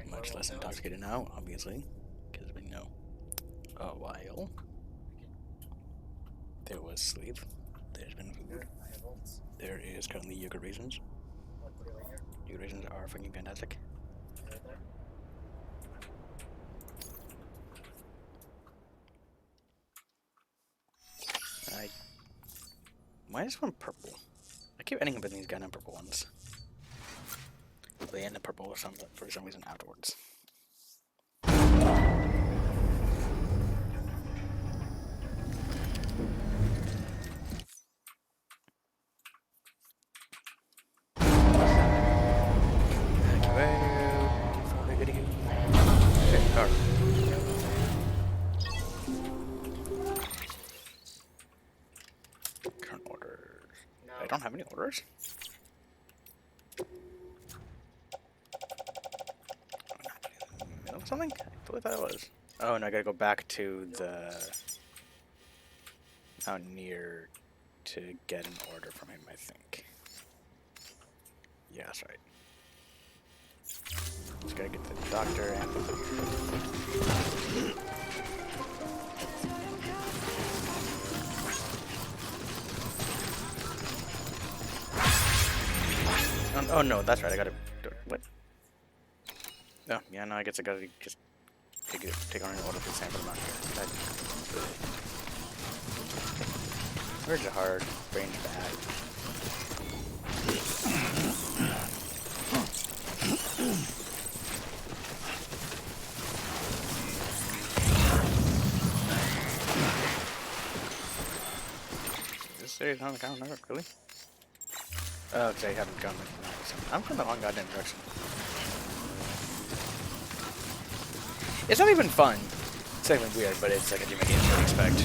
Much less intoxicated now, obviously, because we know a while there was sleep. There's been food. There is currently yogurt raisins. Yogurt raisins are fucking fantastic. I. Why is this one purple? I keep ending up with these goddamn purple ones. They end up purple or something for some reason afterwards. Current orders. I don't have any orders. Something? I totally thought it was. Oh, and I gotta go back to the Mountaineer to get an order from him, I think. Yeah, that's right. Just gotta get to the doctor and oh no, that's right, I gotta do it. What? Oh, yeah, no, I guess I gotta just take on an order for the sample amount here. Words are hard, brain's bad. Is this serious on the count? No, really? Oh, because I haven't gone with that. I'm from the wrong goddamn direction. It's not even fun. It's not even weird, but it's like a game I didn't expect.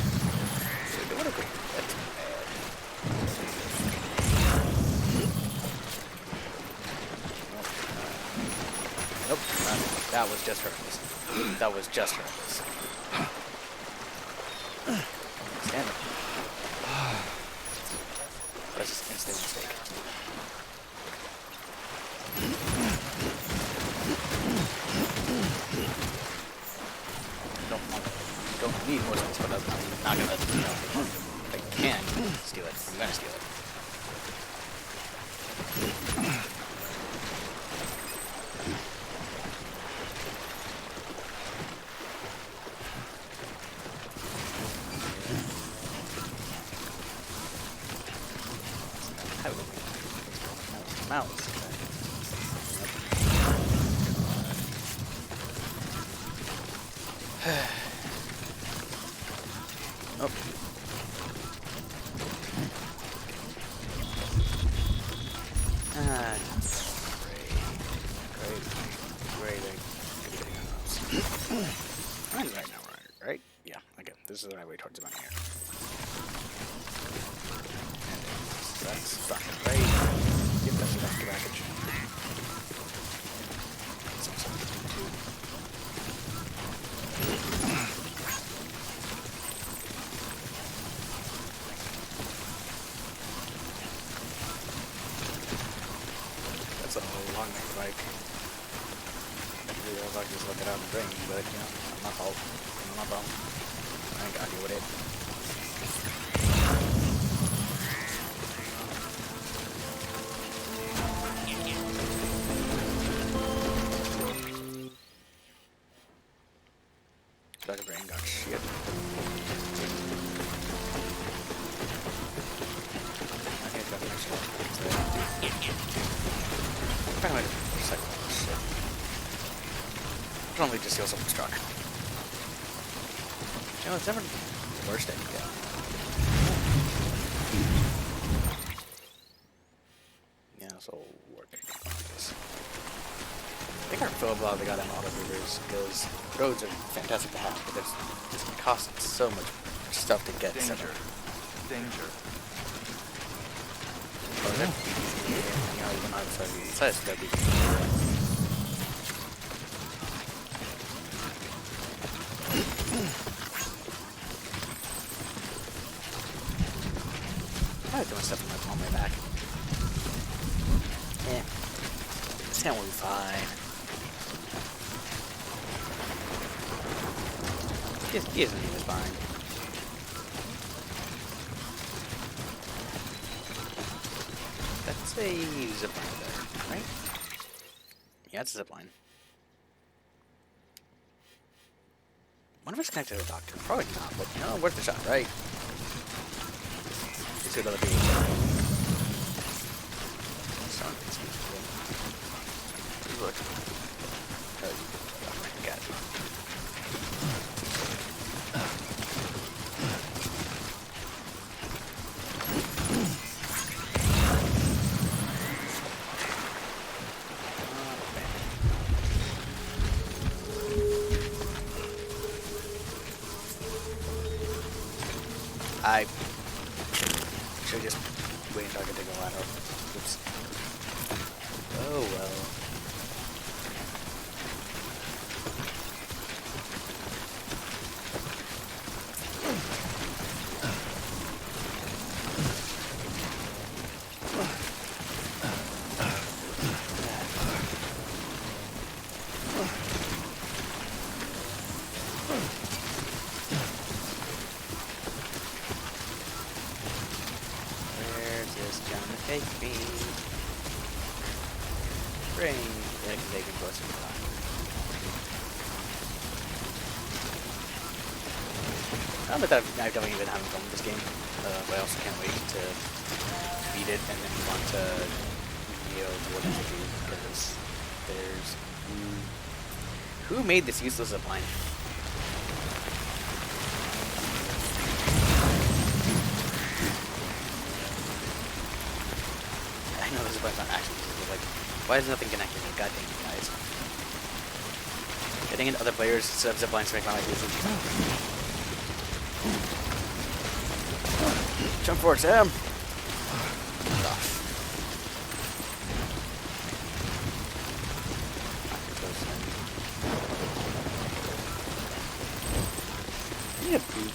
What a great. That's bad. Nope. That was just horrendous. That was just horrendous. Stand up. That's just an instant mistake. Don't need more space, but I'm not gonna, you know, I can steal it. I'm gonna steal it. Mouse. Oh. Ah, great. I'm right now, right? Yeah, okay. This is the right way towards the money here. That's fucking great. Give that stuff to package. That's a long bike. Usually I just look it out and bring, but you know, not my fault. Not my problem. I ain't gotta deal with it. Dr. Brain got shit. I hate that shit. I'm going to recycle this shit. Probably just steal someone's truck. You know, it's never the worst idea. Yeah, so working on this. I think I feel about the goddamn auto movers because roads are fantastic to have, but it costs so much stuff to get. Danger. Danger. Oh, is it? Yeah, even outside it's gotta be. I'm doing stuff on my back. Yeah. This hand will be fine. He isn't even fine. That's a zipline there, right? Yeah, it's a zipline. Wonder if it's connected to the doctor. Probably not, but you know, worth a shot, right? Let's see what other people are. Sound is beautiful. Look. Oh my god. I should just wait until I can take a ladder. Oops. Oh well. Where's this gonna take me? Bring the Canadian closer to time. I don't know that I don't even have fun with this game, but I also can't wait to beat it and then want to what to do because there's who made this useless zipline? I know this zipline's not actually useless, but like, why is nothing connected? Like, god dang it, guys! Getting into other players set up ziplines to make my life easier. Jump for it, Sam! I need to beat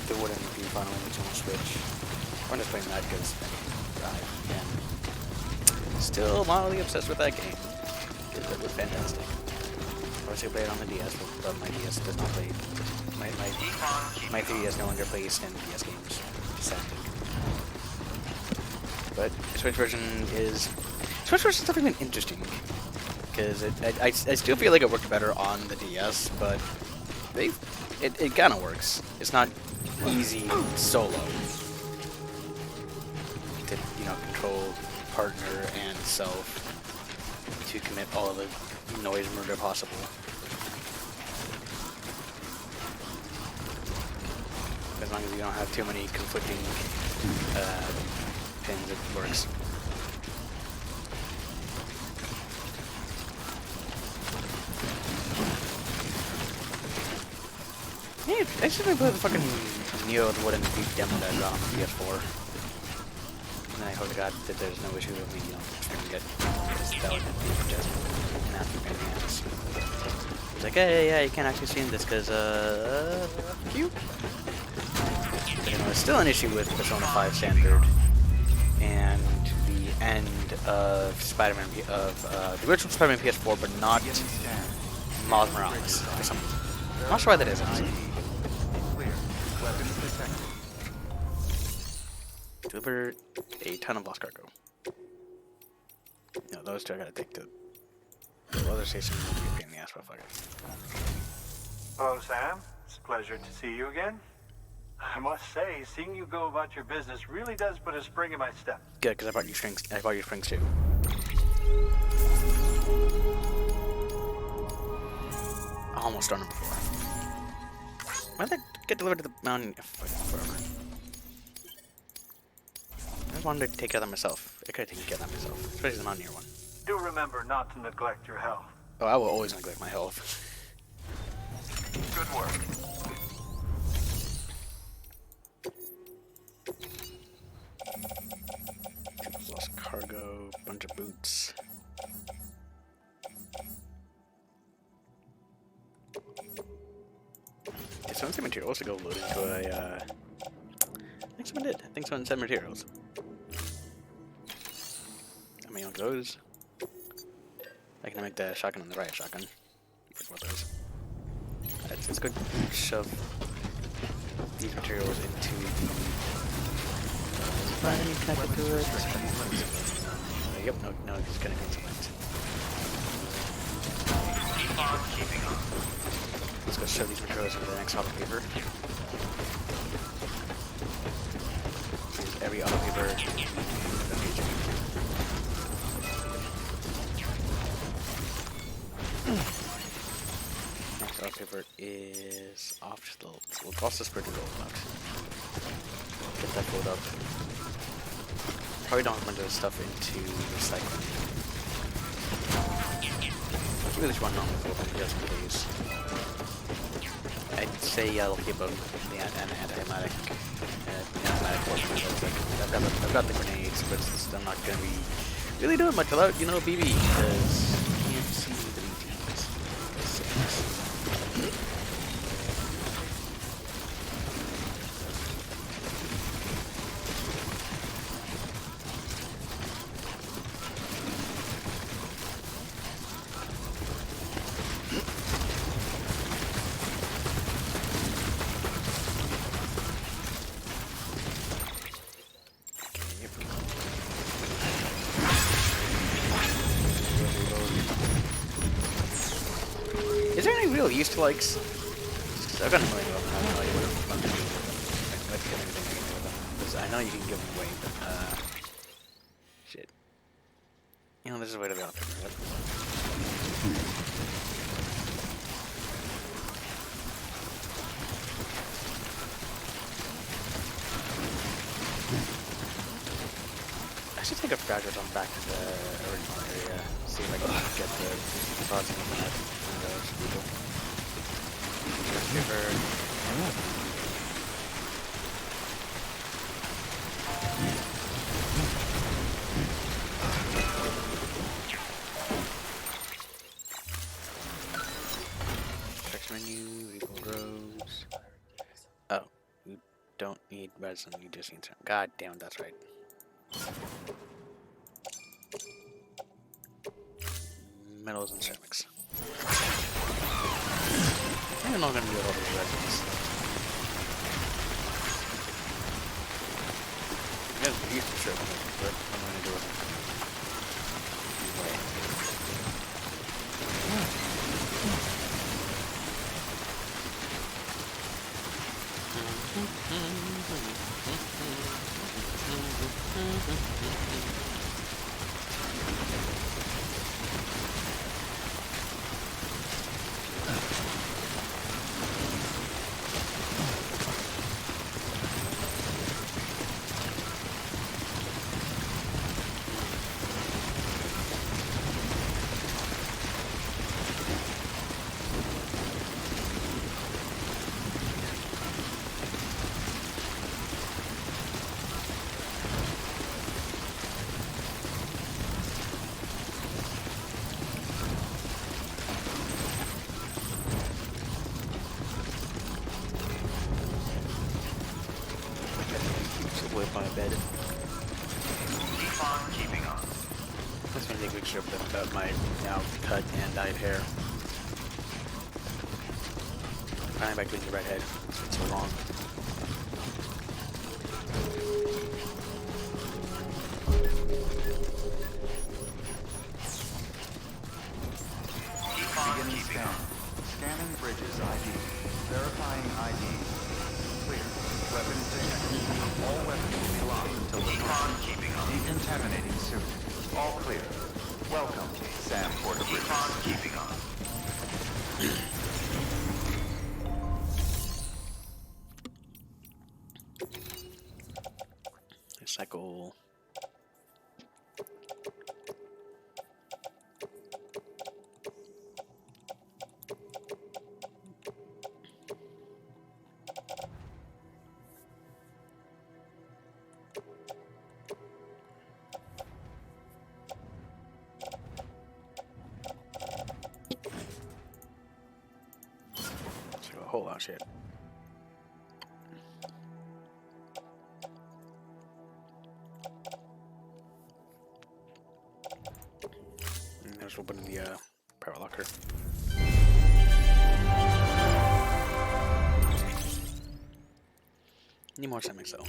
the wooden beat final image on the Switch. I'm just playing that because I am still mildly obsessed with that game. It was fantastic. I wish I played it on the DS, but my DS does not play. My 3DS no longer plays standard DS games. Sadly. But the Switch version is definitely been interesting because I still feel like it worked better on the DS, but it kind of works. It's not easy solo to control partner and self to commit all of the noise murder possible. As long as you don't have too many conflicting pins, it works. Hey, I should have played the fucking Neo the Wooden Beat demo that I got on the PS4. And then I hope to God that there's no issue with me, streaming it. Because that would be just an absolute pain in the ass. It's like, hey, yeah, you can't actually stream this because, cute. It's still an issue with Persona 5 Standard and the end of Spider-Man the original Spider-Man PS4, but not Miles Morales for some reason. I'm not sure why that is. Deliver a ton of lost cargo. No, those two I gotta take to the other station. Will be a pain in the ass, motherfucker. Hello, Sam. It's a pleasure to see you again. I must say, seeing you go about your business really does put a spring in my step. Good, because I brought you strings. I brought you springs too. I almost done it before. Why did that get delivered to the mountain? Forever. I just wanted to take care of that myself. I could have taken care of that myself, especially the Mountaineer one. Do remember not to neglect your health. Oh, I will always neglect my health. Good work. Lost cargo, bunch of boots. Did someone say materials to go load into a, I think someone did. I think someone said materials. How many of those? I can make the shotgun on the right shotgun. For what those. Let's go shove these materials into the. Find any connected to it? Yep, no, it's gonna need cement. Let's go shove these materials into the next auto paper. Use every auto paper. Next auto paper is off to the. We'll toss this bridge to the old box. Get that filled up. Probably don't run this stuff into recycling. Really just run on with open just please. I'd say I'll keep the anti-matic portion. I've got the grenades, but it's still not gonna be really doing much without, you know, BB, because you can't see the BTs. Is there any real use to likes? I've got a million of them. I have no idea what I'm doing with them. I'd get anything I can do with them. Because I know you can give them away, but shit. You know, there's a way to be able to figure it out. I should take a fragile jump back to the original area, see if I can get the thoughts in the net from those people. Text menu, rebuild roads. Oh, you don't need resin, you just need some. God damn, that's right. Metals and ceramics. I'm not gonna do all these resins. Yeah, the used to sure but I'm gonna do it. Anyway. With my bed. Keep on keeping on. That's gonna take a picture of my now cut and dyed hair. Finally back doing the redhead. It's been so long. Keep on keeping on. Scanning bridges ID. Verifying ID. Clear. Weapons detected. All weapons will be locked until the Keep on keeping on. decontaminating soon. All clear. Welcome, Sam Porter Keep Bridges. on keeping on. Cycle. So a whole lot of shit. And there's open the power locker. Need more Semix though.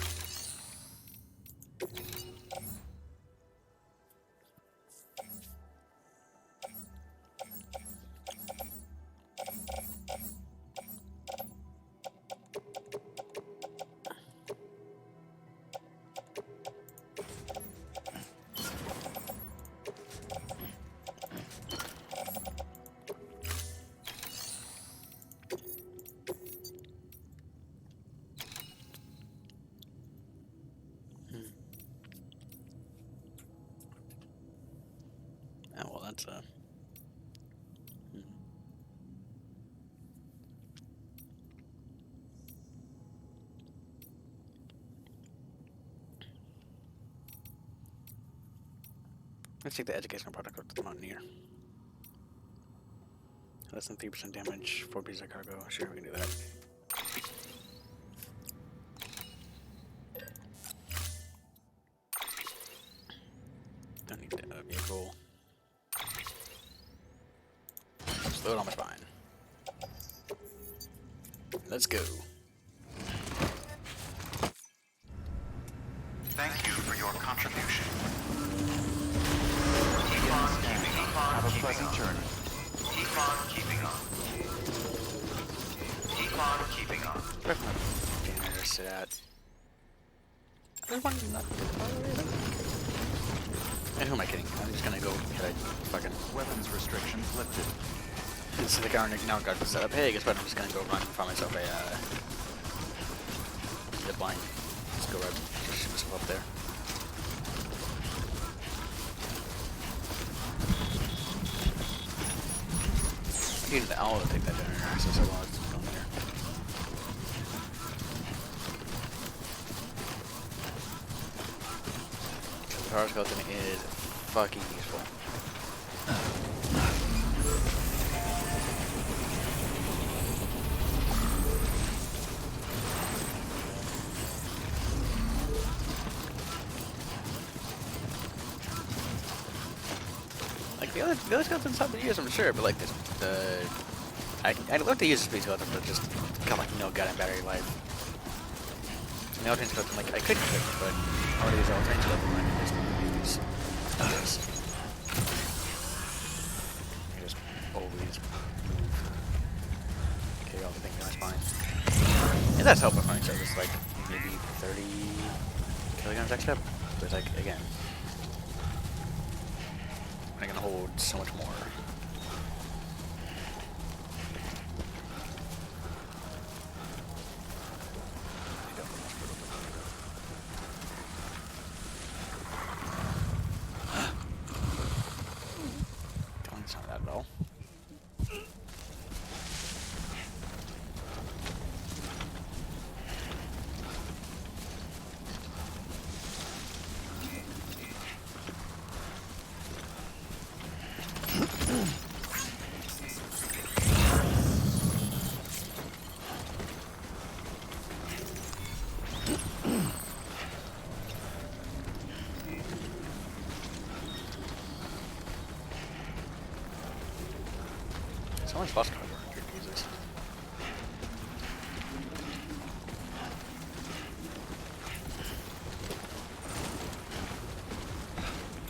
Oh, well, that's Let's take the educational product with the Mountaineer. Less than 3% damage, 4 pieces of cargo. Sure, we can do that. Don't need a vehicle. Just load on my spine. Let's go. Thank you for your contribution. Keep on keeping on. Have a pleasant journey. Keep on keeping on. Keep on keeping on. Where's my janitor sit at? There's one not too far away, I think. And who am I kidding? I'm just gonna go hit a fucking... Weapons restrictions lifted. So the guard now got the setup. Hey, guess what? I'm just gonna go run and find myself a zip line. Let's go right, just shoot myself up there. I needed the owl to take that generator access while I was going there. The power skeleton is fucking useful. Like the other skeletons have been used, I'm sure, but like this, I'd love to use this skeleton, but just got like no goddamn battery life. The alternate skeleton, like I could use it, but I already use the alternate skeleton, I can just use this. I just always move. Okay, all the things in my spine. And that's helpful for me, so it's like maybe 30 kilograms extra, but like again, I can hold so much more. Don't sound that at all. So much lost cover. Jesus.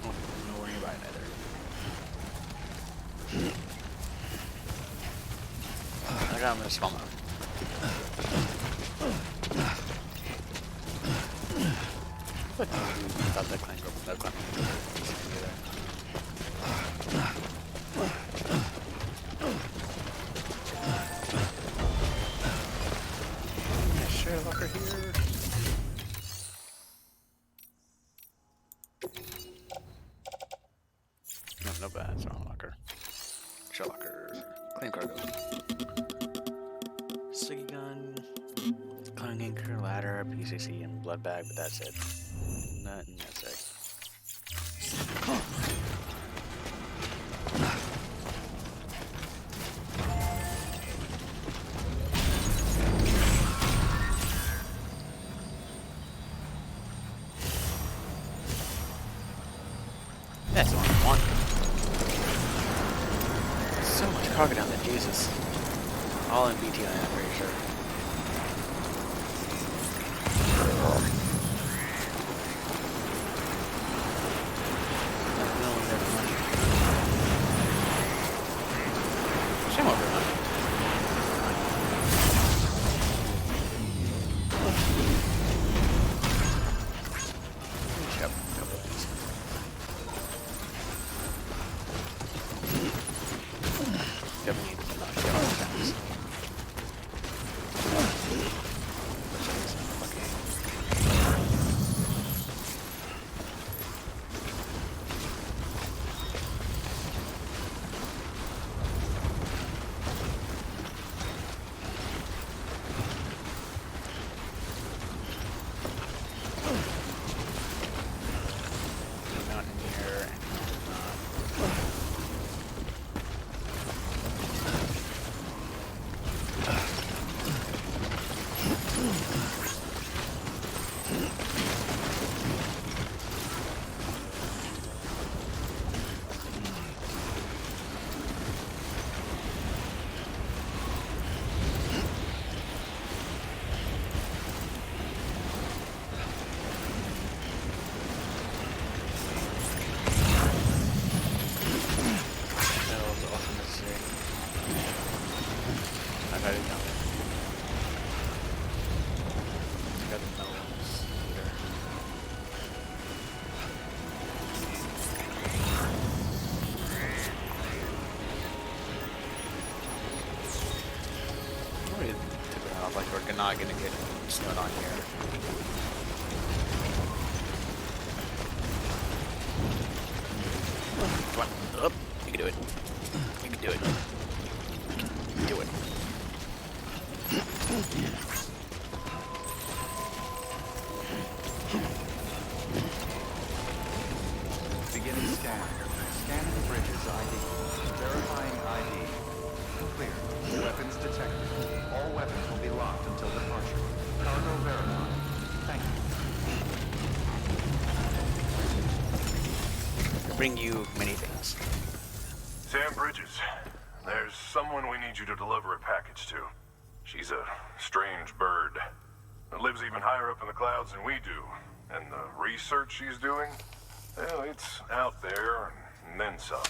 Oh, nowhere nearby either. I got him in a small amount. But without that climb, no climb. Locker here. No bad, it's wrong locker. Shell locker. Claim cargo. Siggy gun. Climbing anchor, ladder, PCC, and blood bag, but that's it. Nothing that's it. That's the one I want. So much cargo down there, Jesus. All in BT, I'm pretty sure. Shame over, huh? Yep, a couple of these. Definitely need to knock down all the guys. Mountain here and that was also necessary. I got it down there. Got the melons here. We took it off like we're not gonna get snowed on here. Come on, up. You can do it. You can do it. Do it. Beginning scan. Scanning bridges ID. Verifying ID. Clear. Weapons detected. All weapons will be locked until departure. Cargo verified. Thank you. Bring you many things. Sam Bridges, there's someone we need you to deliver a package to. She's a strange bird. That lives even higher up in the clouds than we do. And the research she's doing, well, it's out there and then some.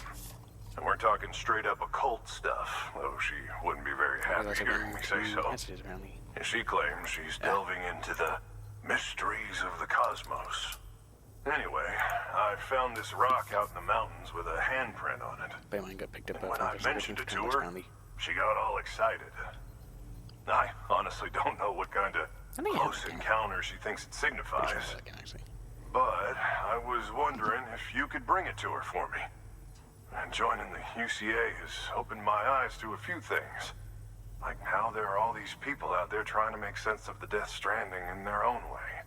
And we're talking straight up occult stuff, though she wouldn't be very happy hearing me say so. Messages apparently. And she claims she's delving into the mysteries of the cosmos. Anyway, I found this rock out in the mountains with a handprint on it. But mine got picked up. When I mentioned it to her, she got all excited. I honestly don't know what kind of close encounter she thinks it signifies. Actually. But I was wondering if you could bring it to her for me. And joining the UCA has opened my eyes to a few things. Like how there are all these people out there trying to make sense of the Death Stranding in their own way.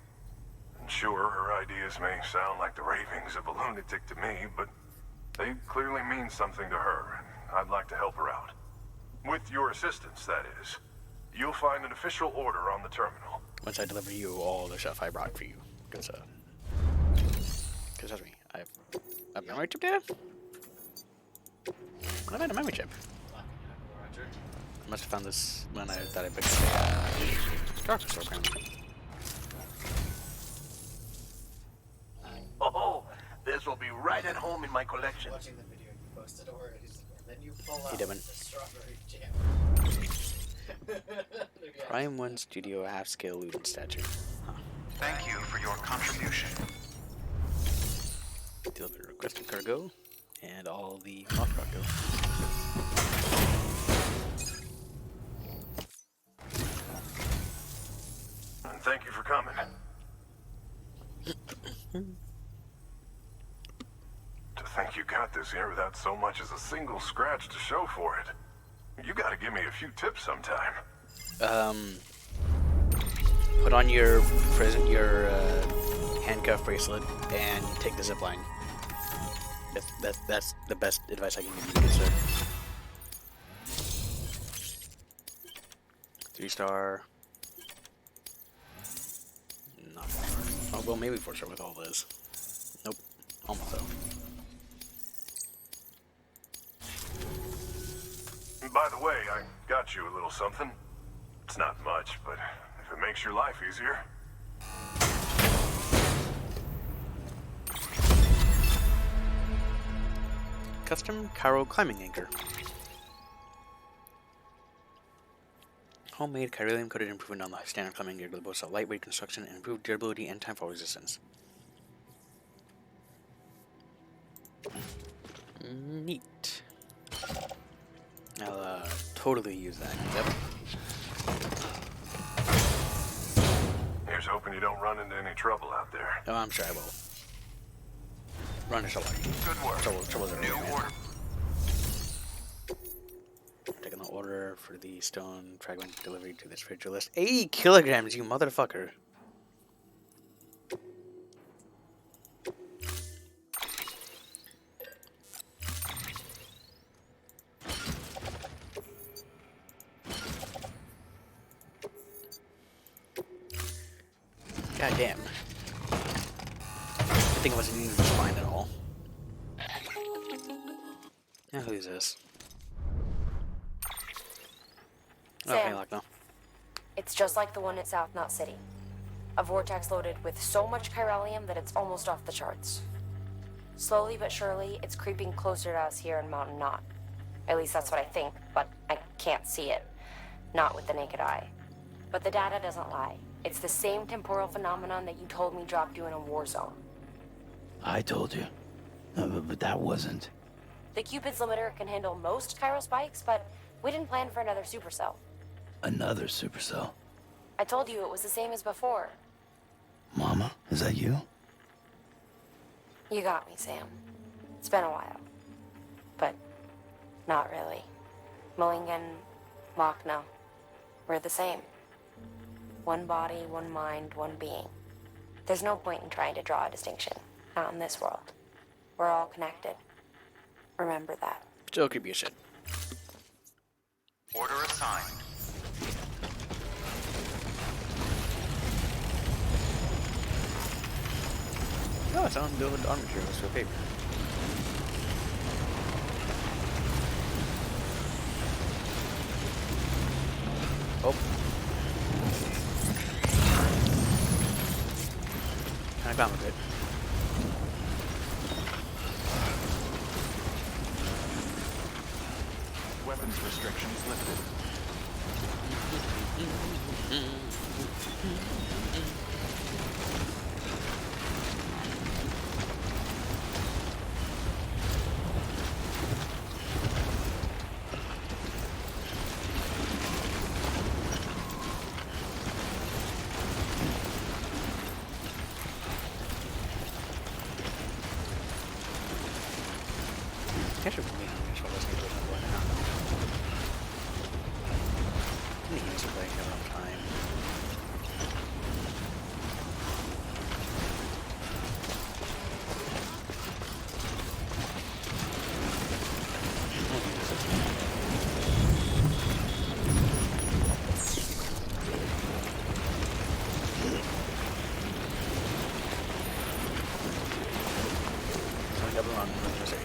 And sure, her ideas may sound like the ravings of a lunatic to me, but they clearly mean something to her, and I'd like to help her out. With your assistance, that is. You'll find an official order on the terminal. Once I deliver you all the stuff I brought for you. Because trust me, I've a memory chip data? I've had a memory chip. I must have found this when I thought I picked up a Dark Store apparently. Oh, this will be right at home in my collection. Watching the video you posted already, and then you pull out Hey, Devin. the strawberry jam. Prime 1 Studio half-scale Luden statue. Huh. Thank you for your contribution. Deliver requested cargo and all the moth cargo. And thank you for coming. To think you got this here without so much as a single scratch to show for it. You gotta give me a few tips sometime. Put on your handcuff bracelet and take the zip line. That's the best advice I can give you, good sir. 3-star. Not 4-star. Oh, well, maybe 4-star with all this. Nope. Almost though. By the way, I got you a little something. It's not much, but if it makes your life easier. Custom Cairo climbing anchor. Homemade Chiralium coated improvement on the standard climbing gear that boasts a lightweight construction and improved durability and timefall resistance. Neat. I'll totally use that. Yep. Here's hoping you don't run into any trouble out there. Oh, I'm sure I will. Run into trouble. Good work. Trouble's New everywhere, man. order. Taking the order for the stone fragment delivery to this ritualist. 80 kilograms, you motherfucker. God damn. I think it wasn't even fine at all. Now who is this? Okay, Sam. lock now. It's just like the one at South Knot City. A vortex loaded with so much chiralium that it's almost off the charts. Slowly but surely, it's creeping closer to us here in Mountain Knot. At least that's what I think, but I can't see it. Not with the naked eye. But the data doesn't lie. It's the same temporal phenomenon that you told me dropped you in a war zone. I told you. But that wasn't. The Cupid's limiter can handle most chiral spikes, but we didn't plan for another supercell. Another supercell. I told you it was the same as before. Mama, is that you? You got me, Sam. It's been a while. But not really. Mulligan, Machna, we're the same. One body, one mind, one being. There's no point in trying to draw a distinction. Not in this world. We're all connected. Remember that. Still creepy as shit. Order assigned. No, it's on build armor materials for paper. Oh. Kinda gone with it. Weapons restrictions lifted. I should really control this game right now. I think he's playing a long time. So double on Jose.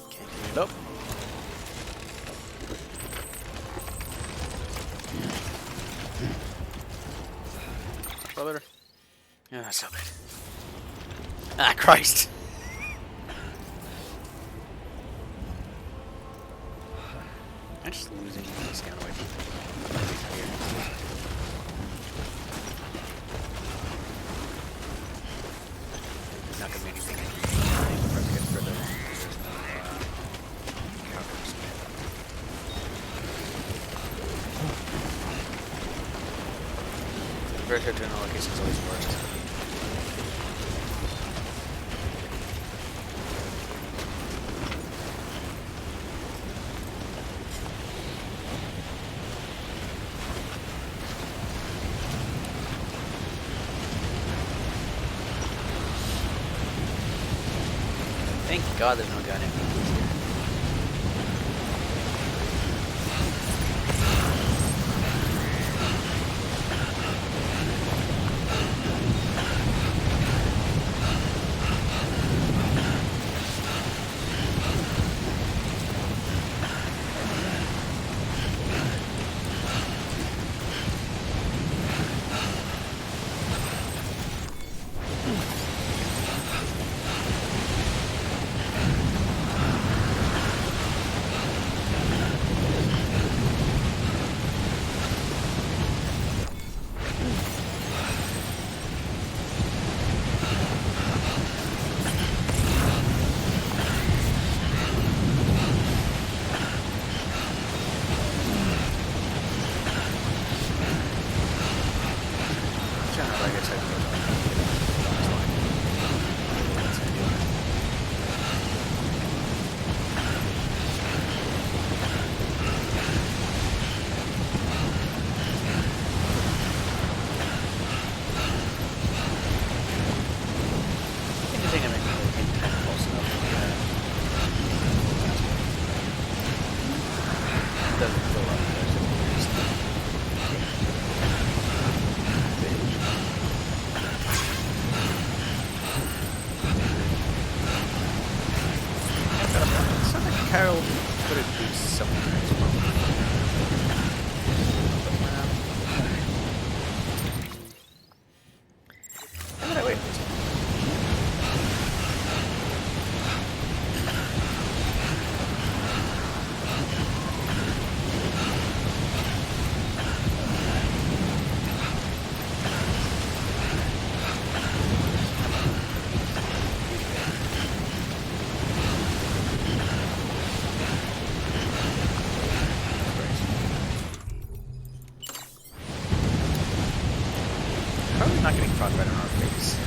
Can't get it up. Brother. Yeah, that's so bad. Ah, Christ. I'm just losing this kind of way. Not gonna be anything. For us to get further. There's no counters. Very hard to in all cases is always worst. Thank God there's no gun in here. kind of like I said. Carol put it through somewhere as well. How did I wait this? Probably not getting caught right in our face.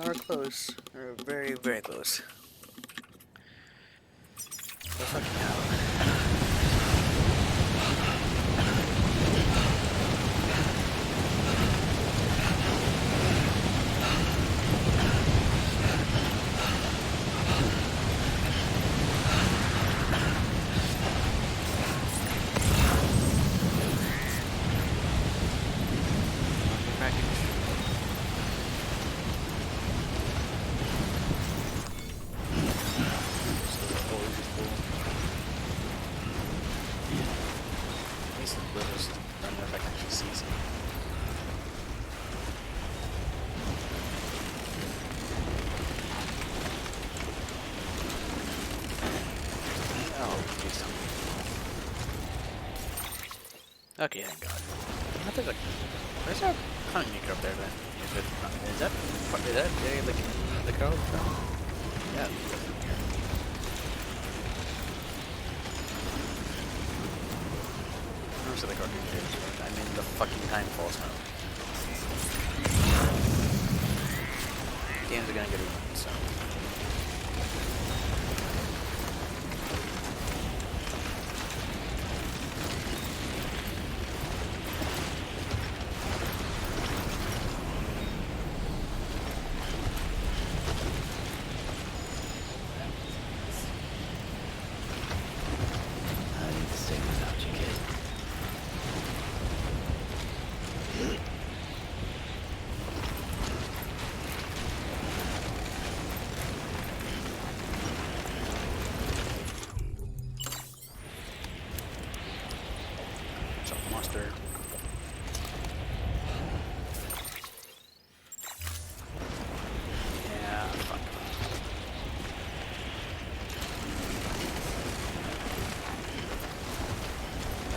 We're close. We're very, very close. We're fucking out. Okay, thank God. I think like, where's that Kongnik up there then? Is that the girl? Yeah. Where's the cartoon? I'm in the fucking time falls now. Games are gonna get ruined, so. Monster. Yeah, fuck.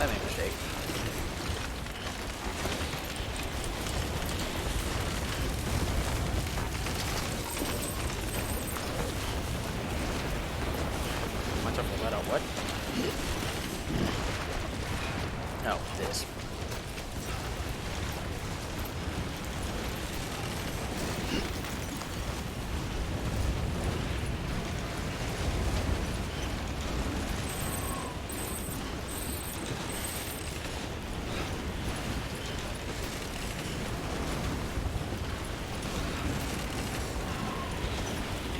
I made a mistake. Much of a let out what? No, this.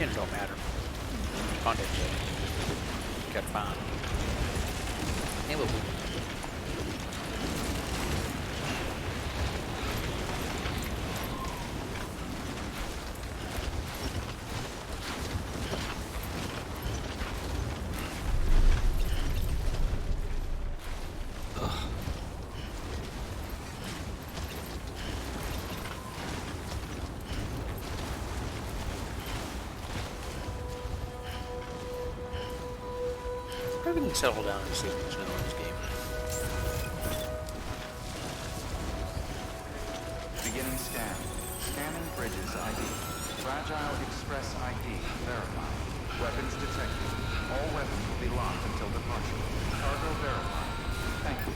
It don't matter. Contact it. Got found. It will be. Maybe we can settle down and see what's going on in this game. Beginning scan. Scanning bridges ID. Fragile Express ID verified. Weapons detected. All weapons will be locked until departure. Cargo verified. Thank you.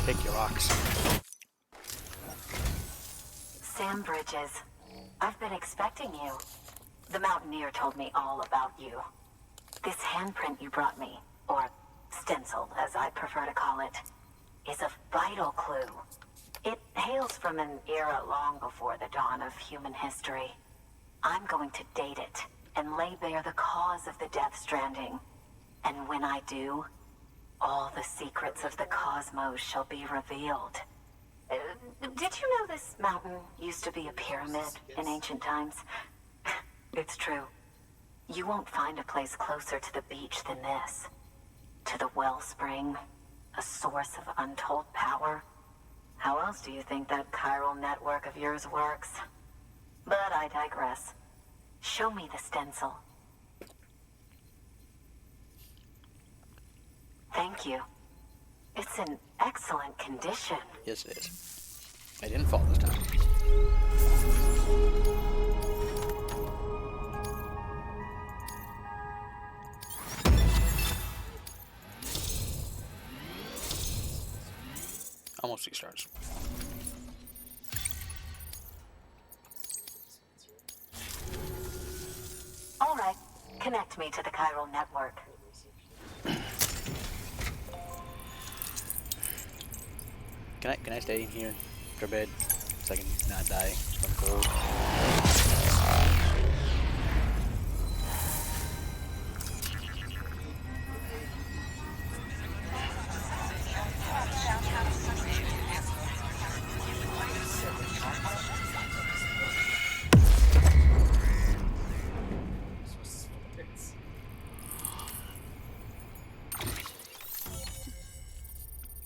Take your rocks. Sam Bridges. I've been expecting you. The Mountaineer told me all about you. This handprint you brought me, or stencil, as I prefer to call it, is a vital clue. It hails from an era long before the dawn of human history. I'm going to date it and lay bare the cause of the Death Stranding. And when I do, all the secrets of the cosmos shall be revealed. Did you know this mountain used to be a pyramid in ancient times? It's true. You won't find a place closer to the beach than this. To the wellspring, a source of untold power. How else do you think that chiral network of yours works? But I digress. Show me the stencil. Thank you. It's in excellent condition. Yes, it is. I didn't fall this time. Almost 6 stars. All right. Connect me to the chiral network. Can I stay here for a bit so I can not die from cold?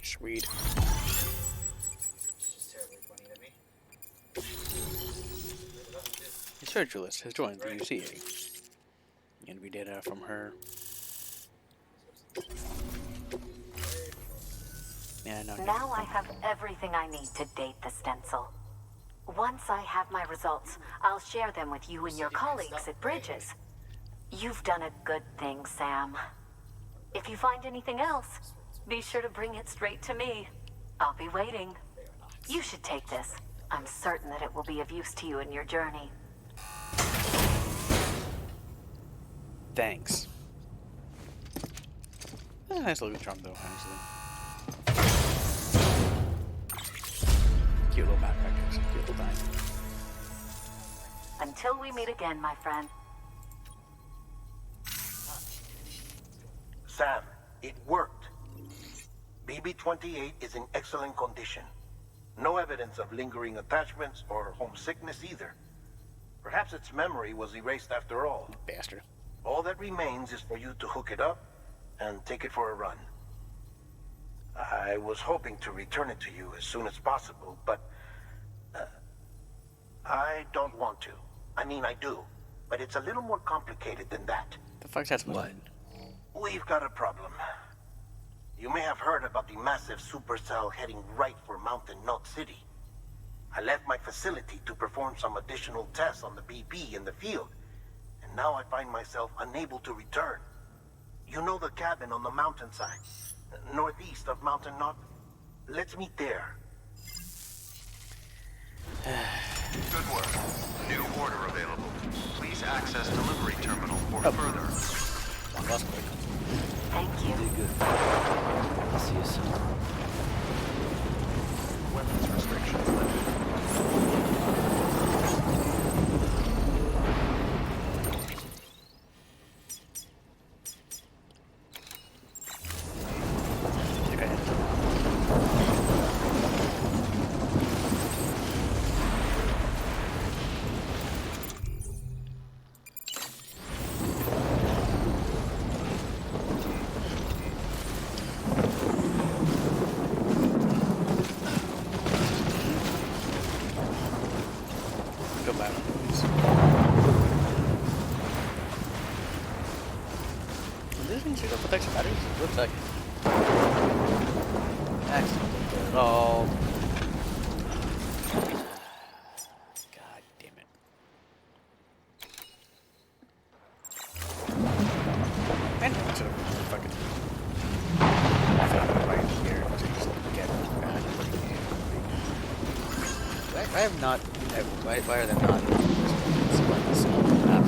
Sweet. Surgilist has joined the UCA. Envy data from her. Yeah, no. Now I have everything I need to date the stencil. Once I have my results, I'll share them with you and your colleagues at Bridges. You've done a good thing, Sam. If you find anything else, be sure to bring it straight to me. I'll be waiting. You should take this. I'm certain that it will be of use to you in your journey. Thanks. Nice little charm though, honestly. Cute little backpack, cute little thing. Until we meet again, my friend. Sam, it worked. BB-28 is in excellent condition. No evidence of lingering attachments or homesickness either. Perhaps its memory was erased after all. Bastard. All that remains is for you to hook it up and take it for a run. I was hoping to return it to you as soon as possible, but I don't want to. I mean, I do, but it's a little more complicated than that. The fuck's that? What? We've got a problem. You may have heard about the massive supercell heading right for Mountain Knot City. I left my facility to perform some additional tests on the BB in the field, and now I find myself unable to return. You know the cabin on the mountainside, northeast of Mountain Knot? Let's meet there. Good work. New order available. Please access delivery terminal for further. One last quick. Thank you. Did good. I'll see you soon. Weapons restrictions lifted. Think I had to. violent movies. This thing still protects the batteries? It looks like it. That's not good at all. God damn it. And I should have fucking found it right here to just get bad. I have not. Why are they not? This on the map.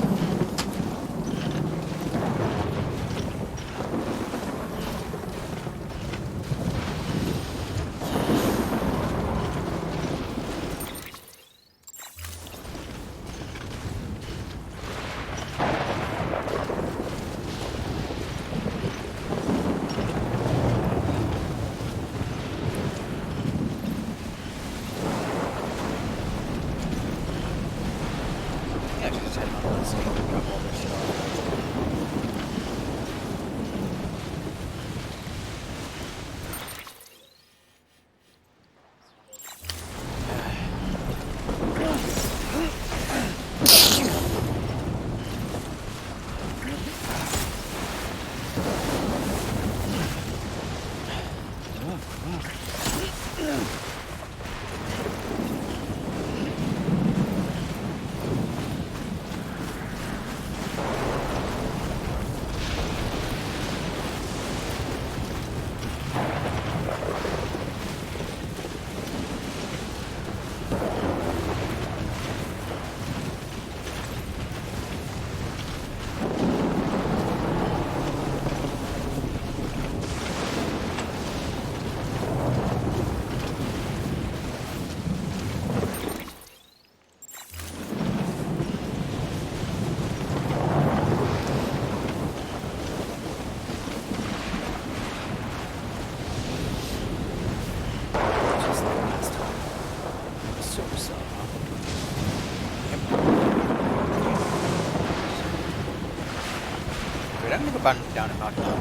Down in Mountain Knot.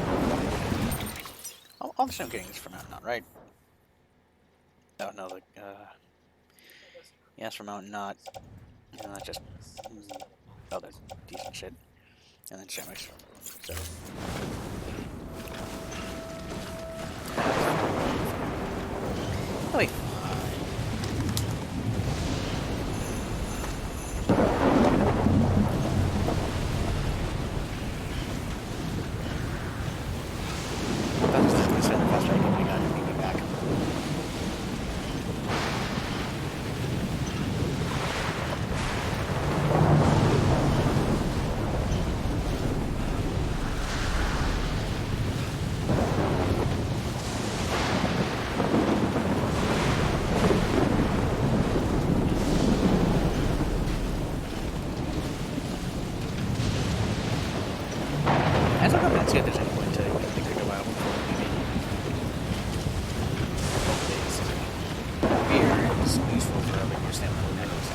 I'm getting this from Mountain Knot, right? Oh no, like yeah, it's from Mountain Knot. And that's just other decent shit. And then Shamix. So wait. See if there's any point to think they're going before maybe. Beer is useful for like your stamina and health.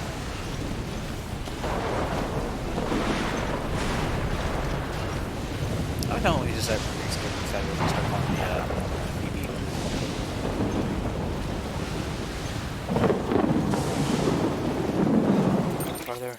I don't know, we just have to escape the fact that we start calling the BB. Farther.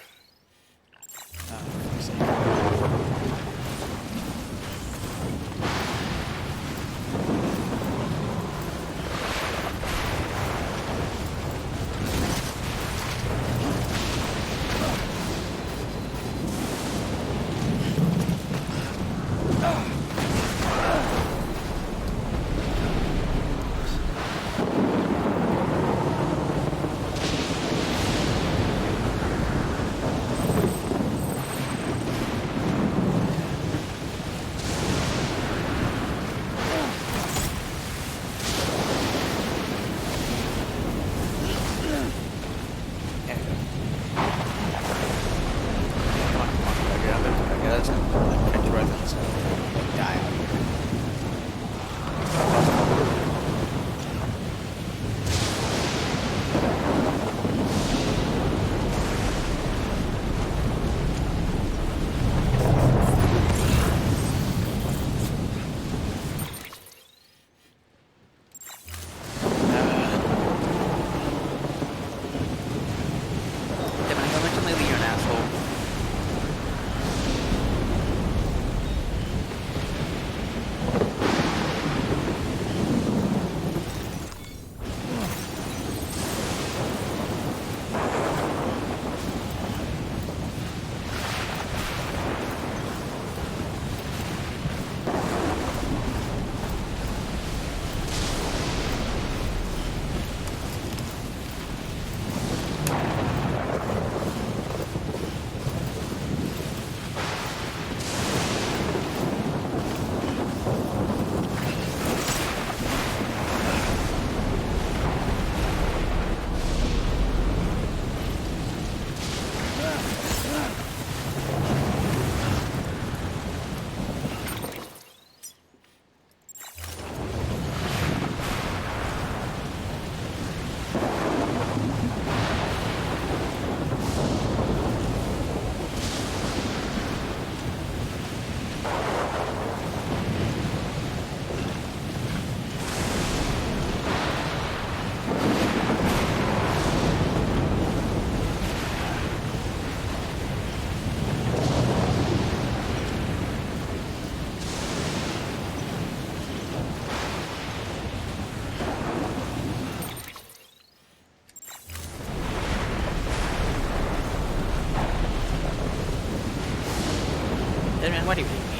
Deadman, why do you hate me?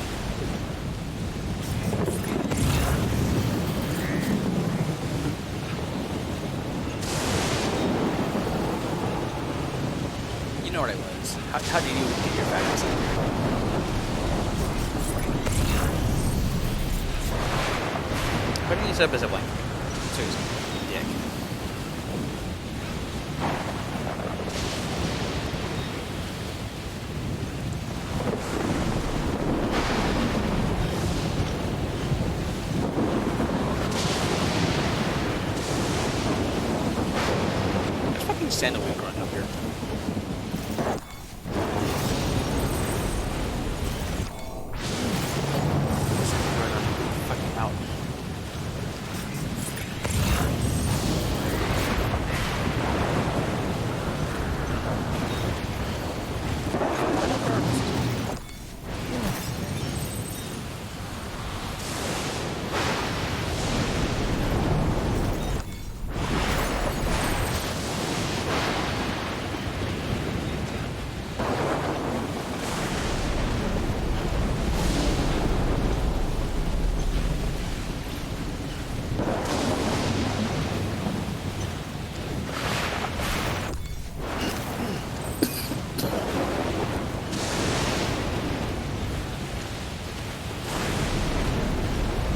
You know what I was. How did you get your facts in here? Putting this up as a blank. Seriously, dick. There's fucking sandalwood growing up here. Fucking mountain.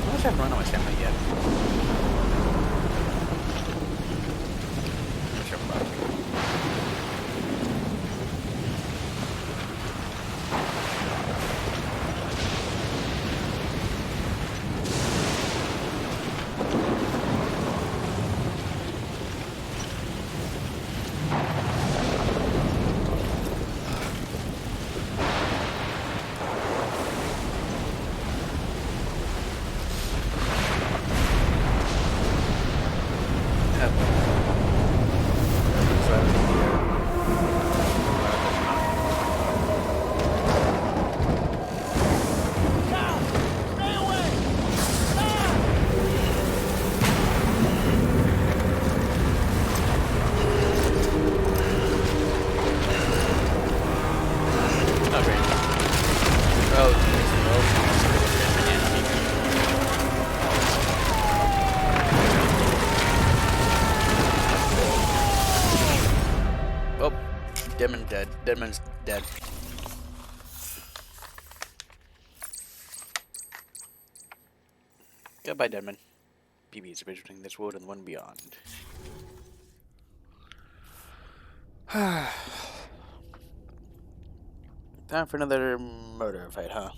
How much have I run on my stamina yet? Not sure about it. Deadman's dead. Deadman's dead. Goodbye, Deadman. PB is a bridge between this world and the one beyond. Time for another murder fight, huh?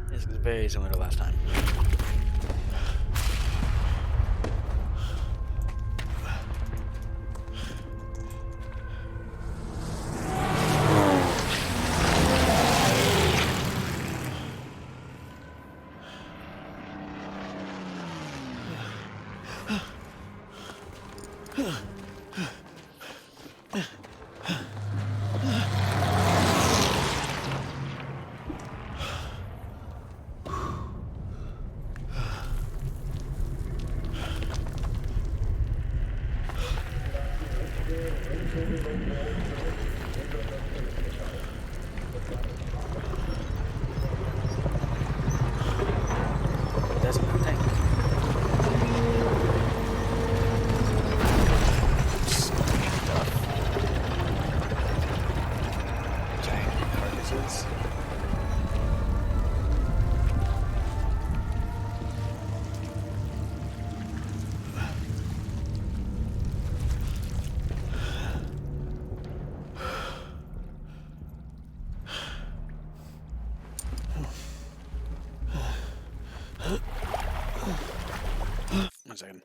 This is very similar to last time. That's a good thing. Stuff. Giant carcasses. One second.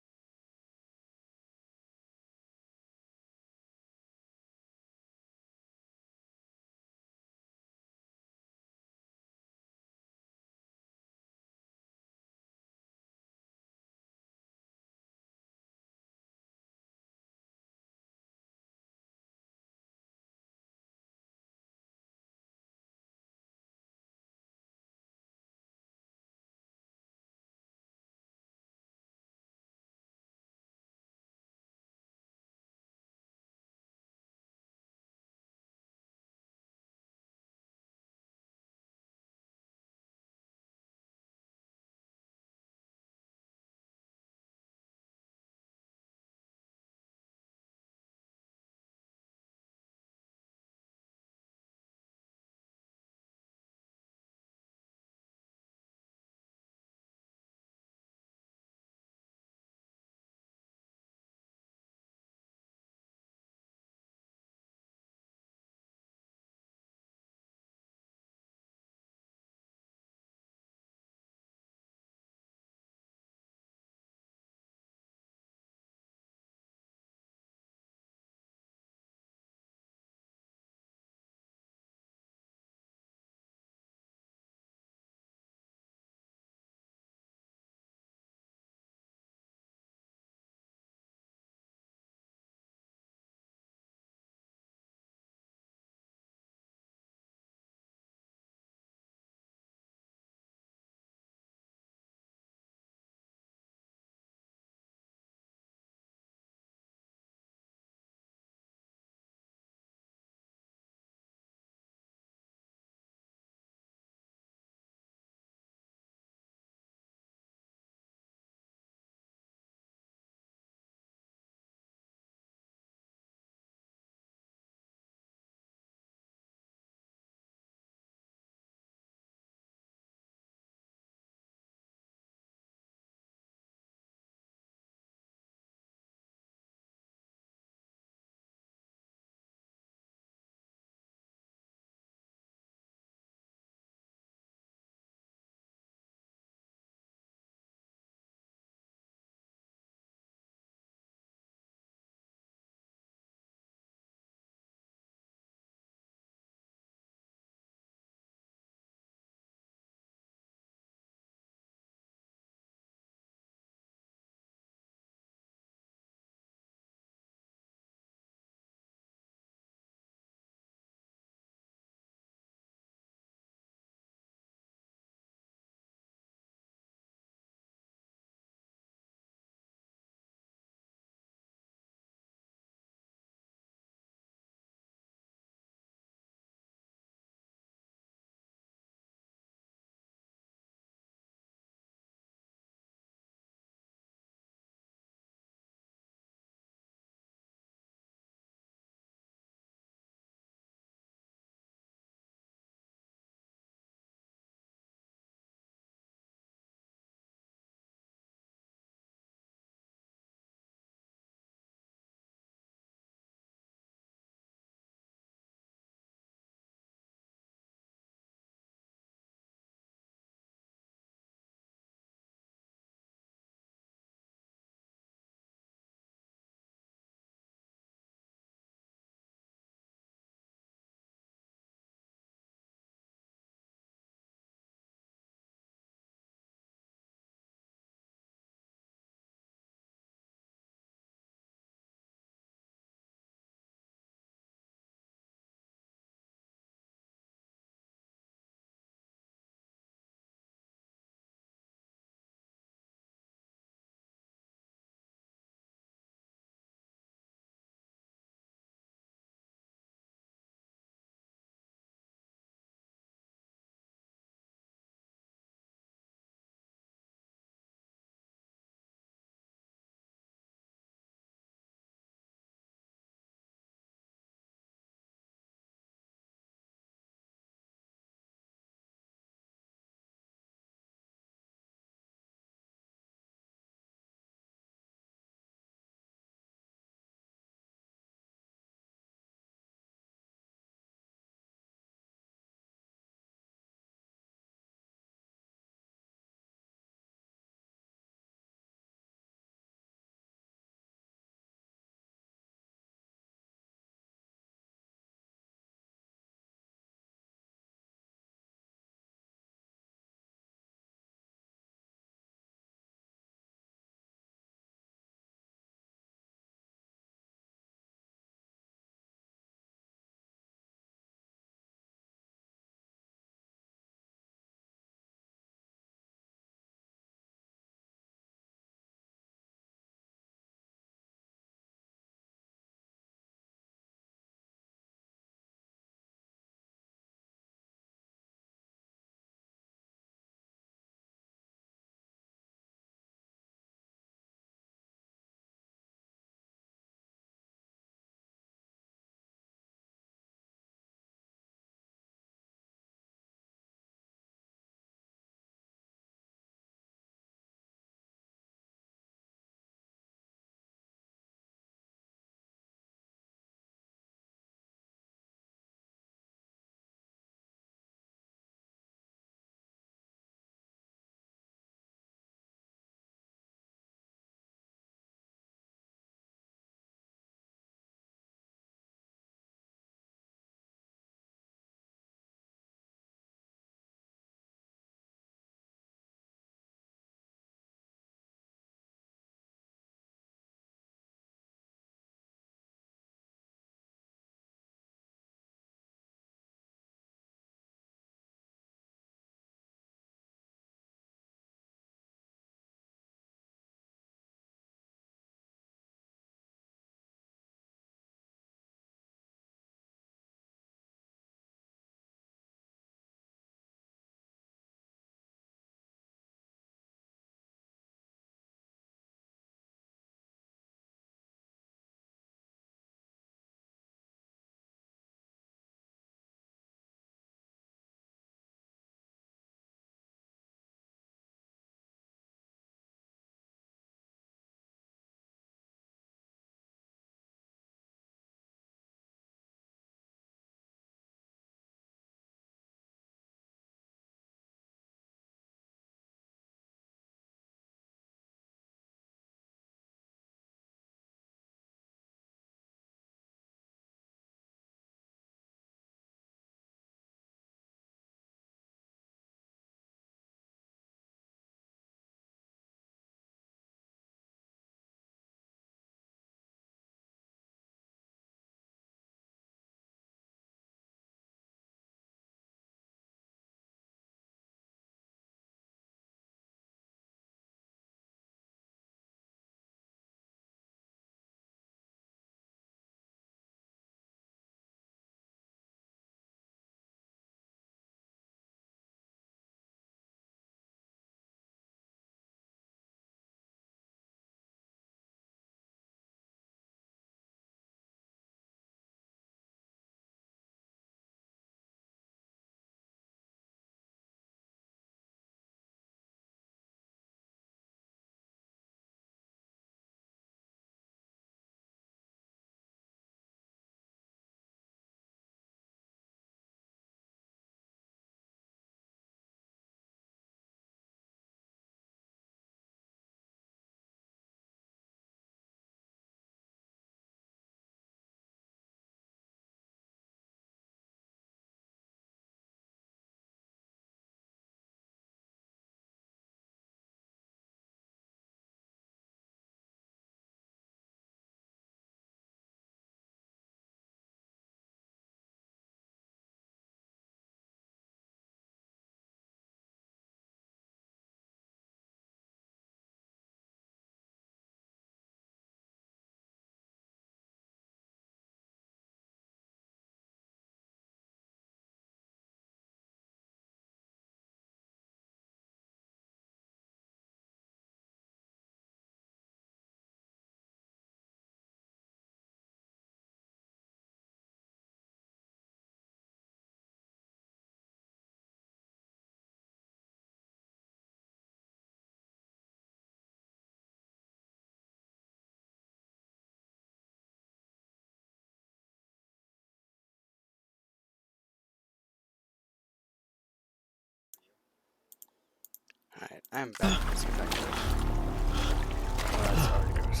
Alright, I'm back. Let's see if that goes. Oh, that's how it goes.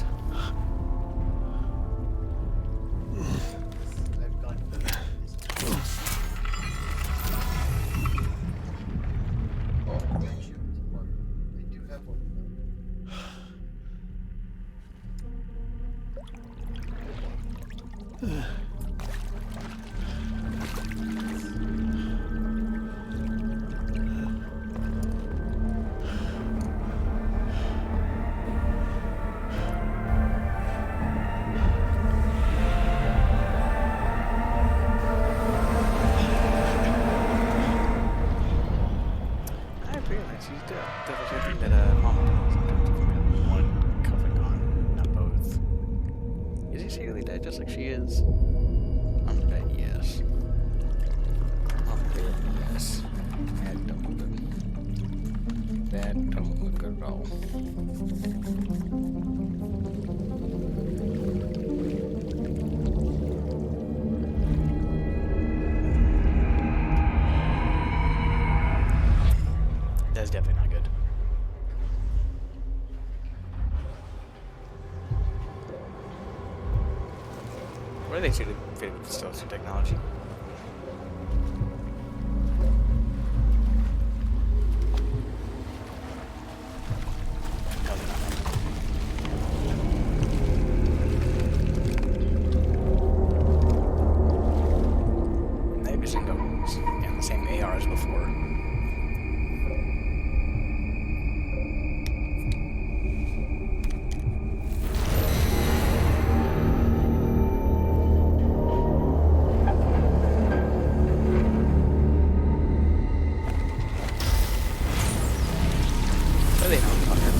I've gone to this. Oh, shoot. I do have one of them. I realize you do the same thing that Mama does. Sometimes if you have one cuffing on, not both. Is she really dead just like she is? I'm bet yes. I'm bet yes. That don't look good. That don't look good at all. That's definitely not good. What are they fitted with stealth technology? Probably not. Maybe it's in the same AR as before. What are they not talking?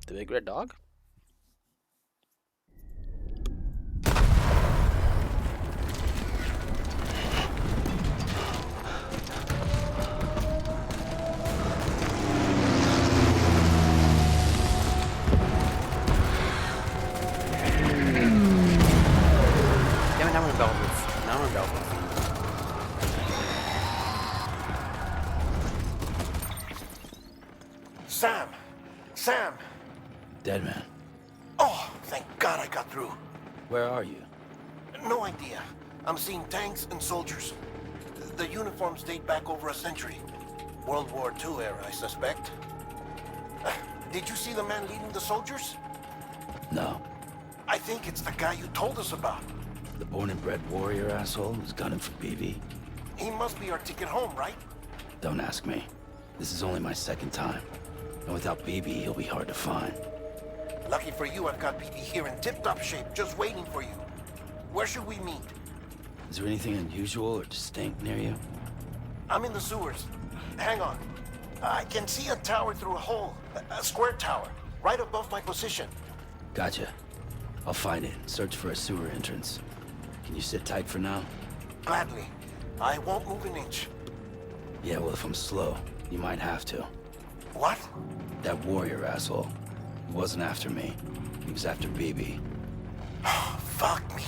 The big red dog? Damn it, now I'm in Belfast. Now I'm in Belfast. Sam! Sam! Dead man. Oh, thank God I got through. Where are you? No idea. I'm seeing tanks and soldiers. The uniforms date back over a century. World War II era, I suspect. Did you see the man leading the soldiers? No. I think it's the guy you told us about. The born and bred warrior asshole who's gunning for BB. He must be our ticket home, right? Don't ask me. This is only my second time. And without BB, he'll be hard to find. Lucky for you, I've got BB here in tip-top shape, just waiting for you. Where should we meet? Is there anything unusual or distinct near you? I'm in the sewers. Hang on. I can see a tower through a hole. A square tower, right above my position. Gotcha. I'll find it and search for a sewer entrance. Can you sit tight for now? Gladly. I won't move an inch. Yeah, well, if I'm slow, you might have to. What? That warrior asshole. He wasn't after me. He was after BB. Fuck me.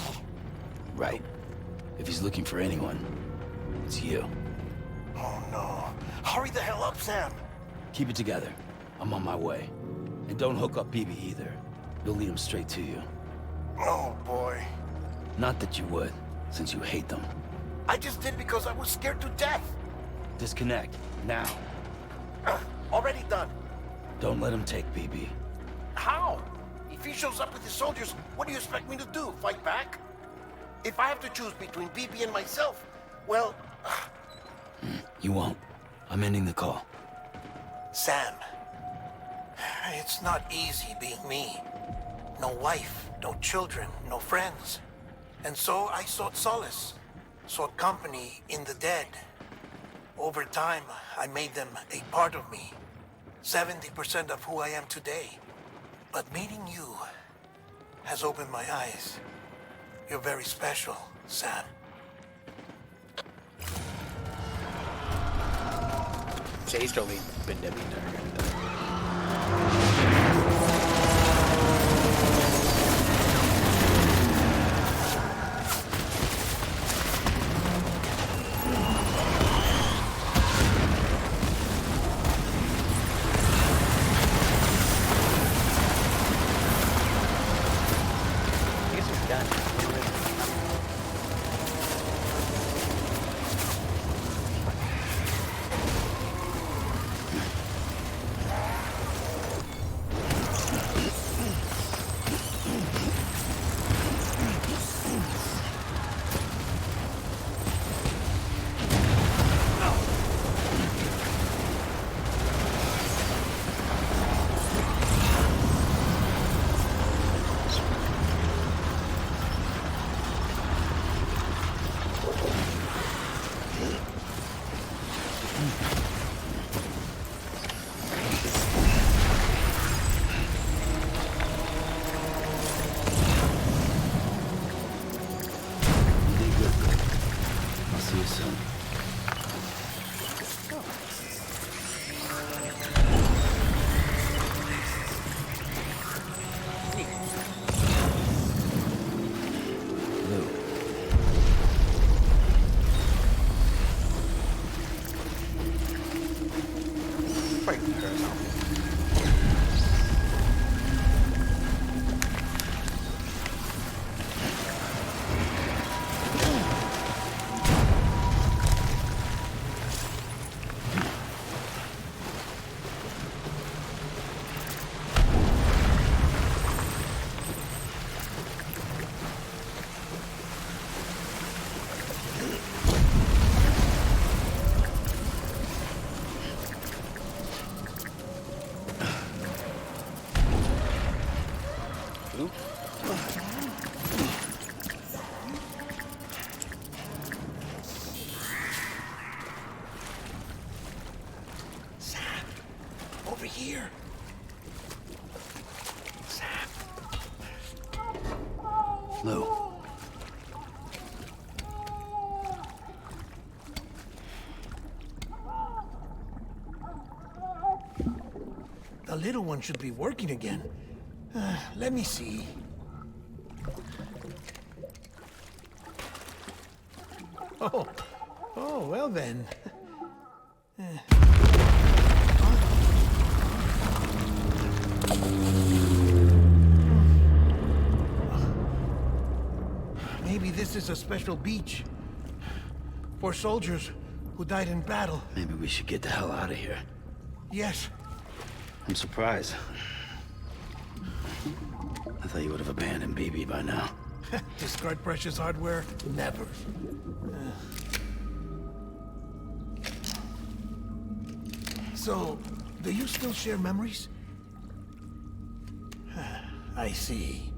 Right. If he's looking for anyone, it's you. Oh no. Hurry the hell up, Sam. Keep it together. I'm on my way. And don't hook up BB either. You'll lead him straight to you. Oh boy. Not that you would, since you hate them. I just did because I was scared to death. Disconnect, now. Already done. Don't let him take BB. How? If he shows up with his soldiers, what do you expect me to do? Fight back? If I have to choose between BB and myself, well... You won't. I'm ending the call. Sam, it's not easy being me. No wife, no children, no friends. And so I sought solace, sought company in the dead. Over time, I made them a part of me. 70% of who I am today. But meeting you has opened my eyes. You're very special, Sam. So he's totally been debbing there. I guess he's done. See you soon. Lou. Right there, so. Oop. Sam, over here. Sam. Lou. The little one should be working again. Let me see. Oh, well then. Maybe this is a special beach for soldiers who died in battle. Maybe we should get the hell out of here. Yes. I'm surprised. I thought you would have abandoned BB by now. Discard precious hardware? Never. So, do you still share memories? I see.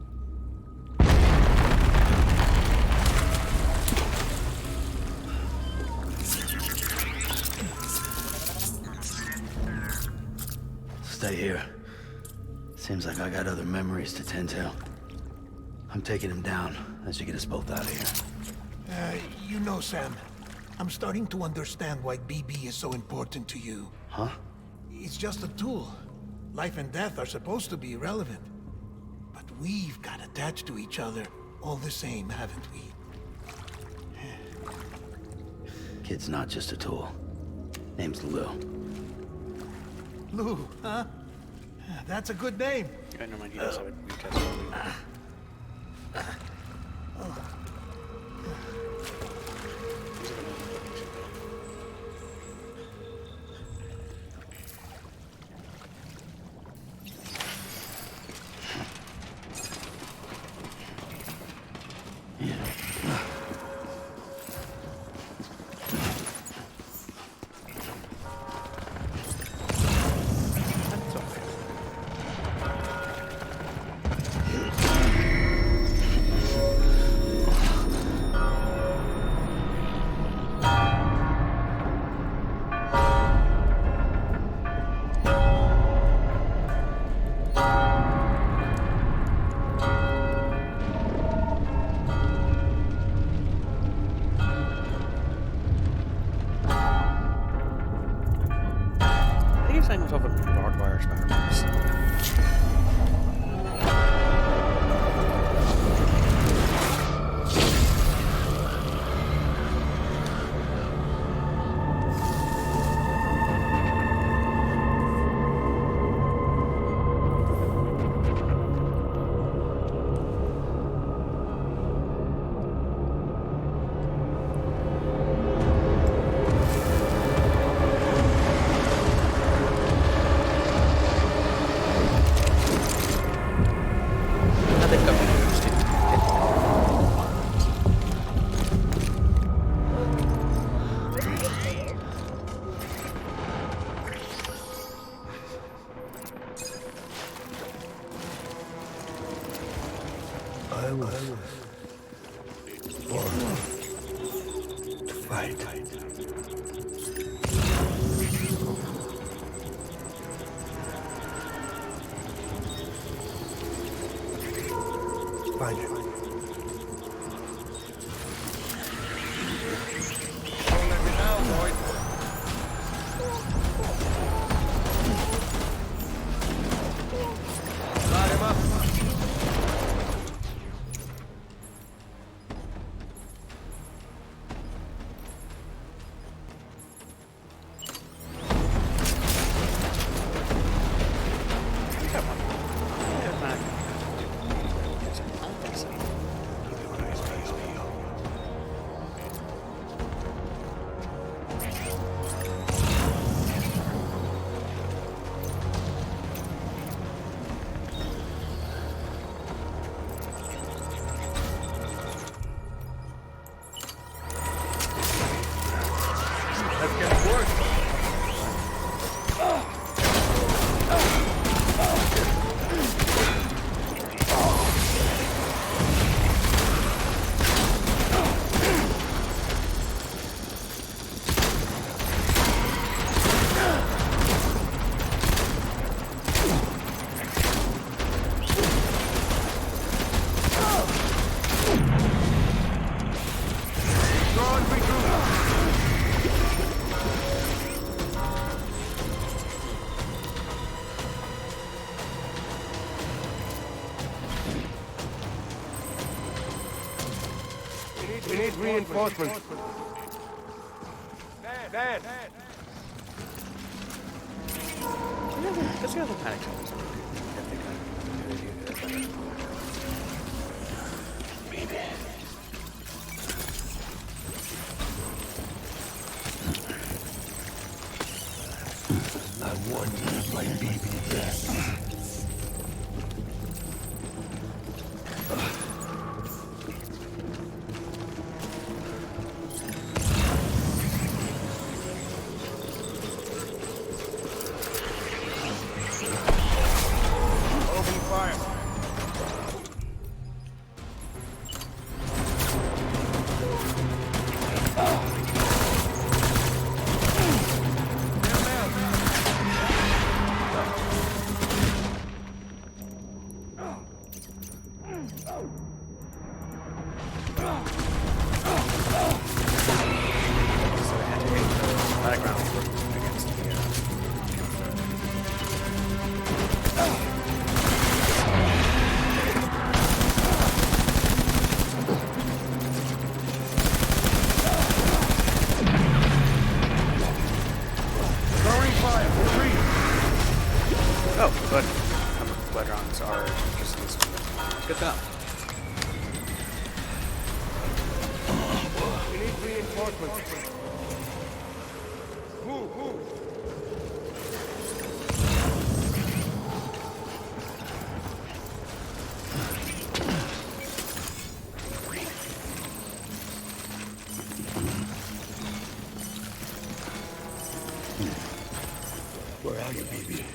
Stay here. Seems like I got other memories to tend to. I'm taking him down. That should get us both out of here. You know, Sam, I'm starting to understand why BB is so important to you. Huh? It's just a tool. Life and death are supposed to be irrelevant. But we've got attached to each other all the same, haven't we? Kid's not just a tool. Name's Lou. Lou, huh? That's a good name. Yeah, never mind, he does have it. He does have it. I was born to fight. Find it. Don't let me down, boy. Got him up. Let's get to work. We need reinforcements. Dad. Let's go to panic shelters. Baby. Not one like baby death. Open fire. Background against the Throwing fire. Retreat. oh, good. Quadrons are just useful. Good to know. We need reinforcements. Move. Where are you, baby?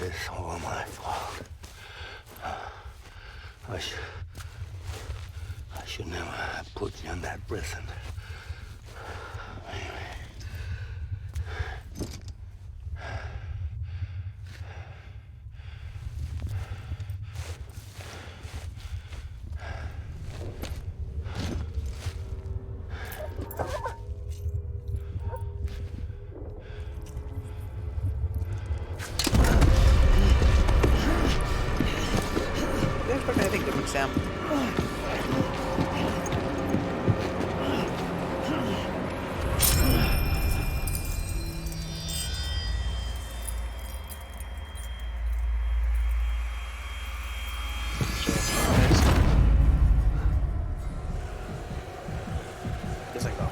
is all my fault. I should never have put you in that prison. Did I expect anything different, Sam? Just like that.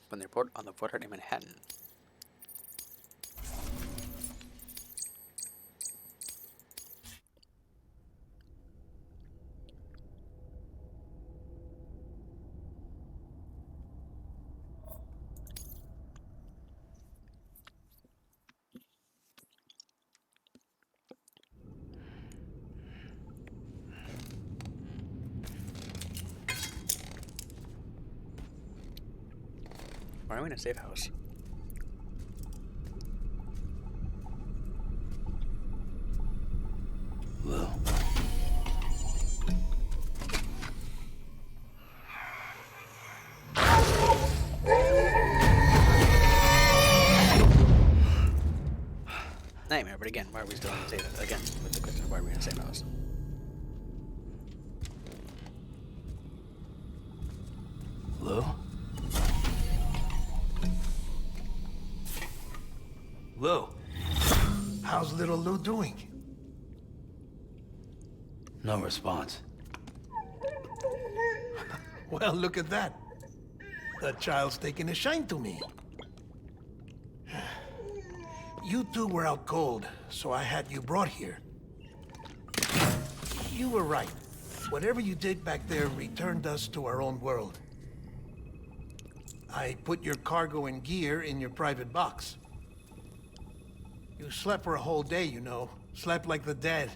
When they report on the voter in Manhattan. Why are we in a safe house? Lou. Nightmare, but again, why are we still in the safe house? Again, with the question of why are we in the safe house? Lou? Lou? How's little Lou doing? No response. Well, look at that. The child's taking a shine to me. You two were out cold, so I had you brought here. You were right. Whatever you did back there returned us to our own world. I put your cargo and gear in your private box. You slept for a whole day, you know. Slept like the dead.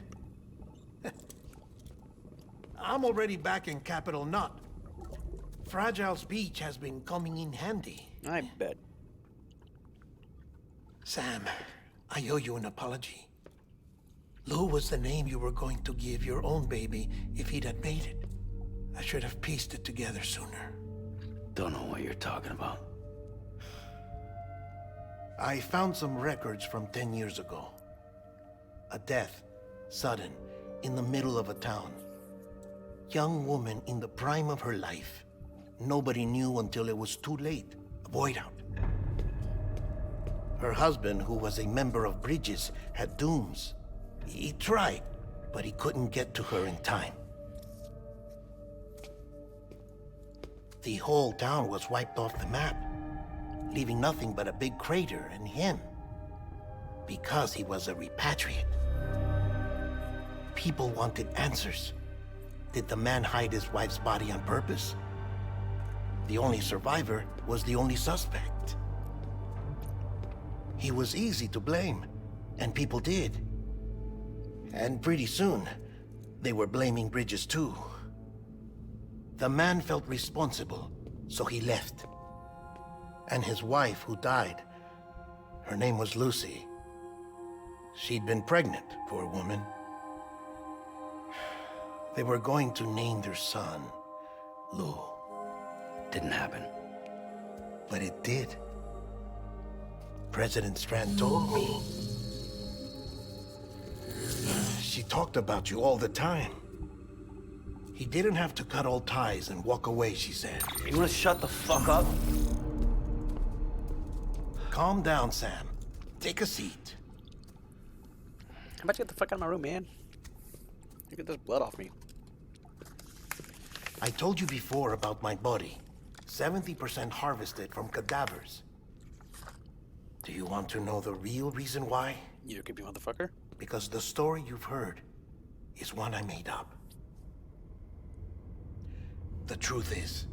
I'm already back in Capital Knot. Fragile's beach has been coming in handy. I bet. Sam, I owe you an apology. Lou was the name you were going to give your own baby if he'd had made it. I should have pieced it together sooner. Don't know what you're talking about. I found some records from 10 years ago. A death, sudden, in the middle of a town. Young woman in the prime of her life. Nobody knew until it was too late. A void out. Her husband, who was a member of Bridges, had dooms. He tried, but he couldn't get to her in time. The whole town was wiped off the map, leaving nothing but a big crater and him. Because he was a repatriate. People wanted answers. Did the man hide his wife's body on purpose? The only survivor was the only suspect. He was easy to blame, and people did. And pretty soon, they were blaming Bridges too. The man felt responsible, so he left. And his wife, who died, Her name was Lucy. She'd been pregnant, poor woman. They were going to name their son Lou. Didn't happen. But it did. President Strand told me. She talked about you all the time. He didn't have to cut all ties and walk away, she said. You wanna shut the fuck up? Calm down, Sam. Take a seat. How about you get the fuck out of my room, man? You get this blood off me. I told you before about my body. 70% harvested from cadavers. Do you want to know the real reason why? You creepy motherfucker. Because the story you've heard is one I made up. The truth is,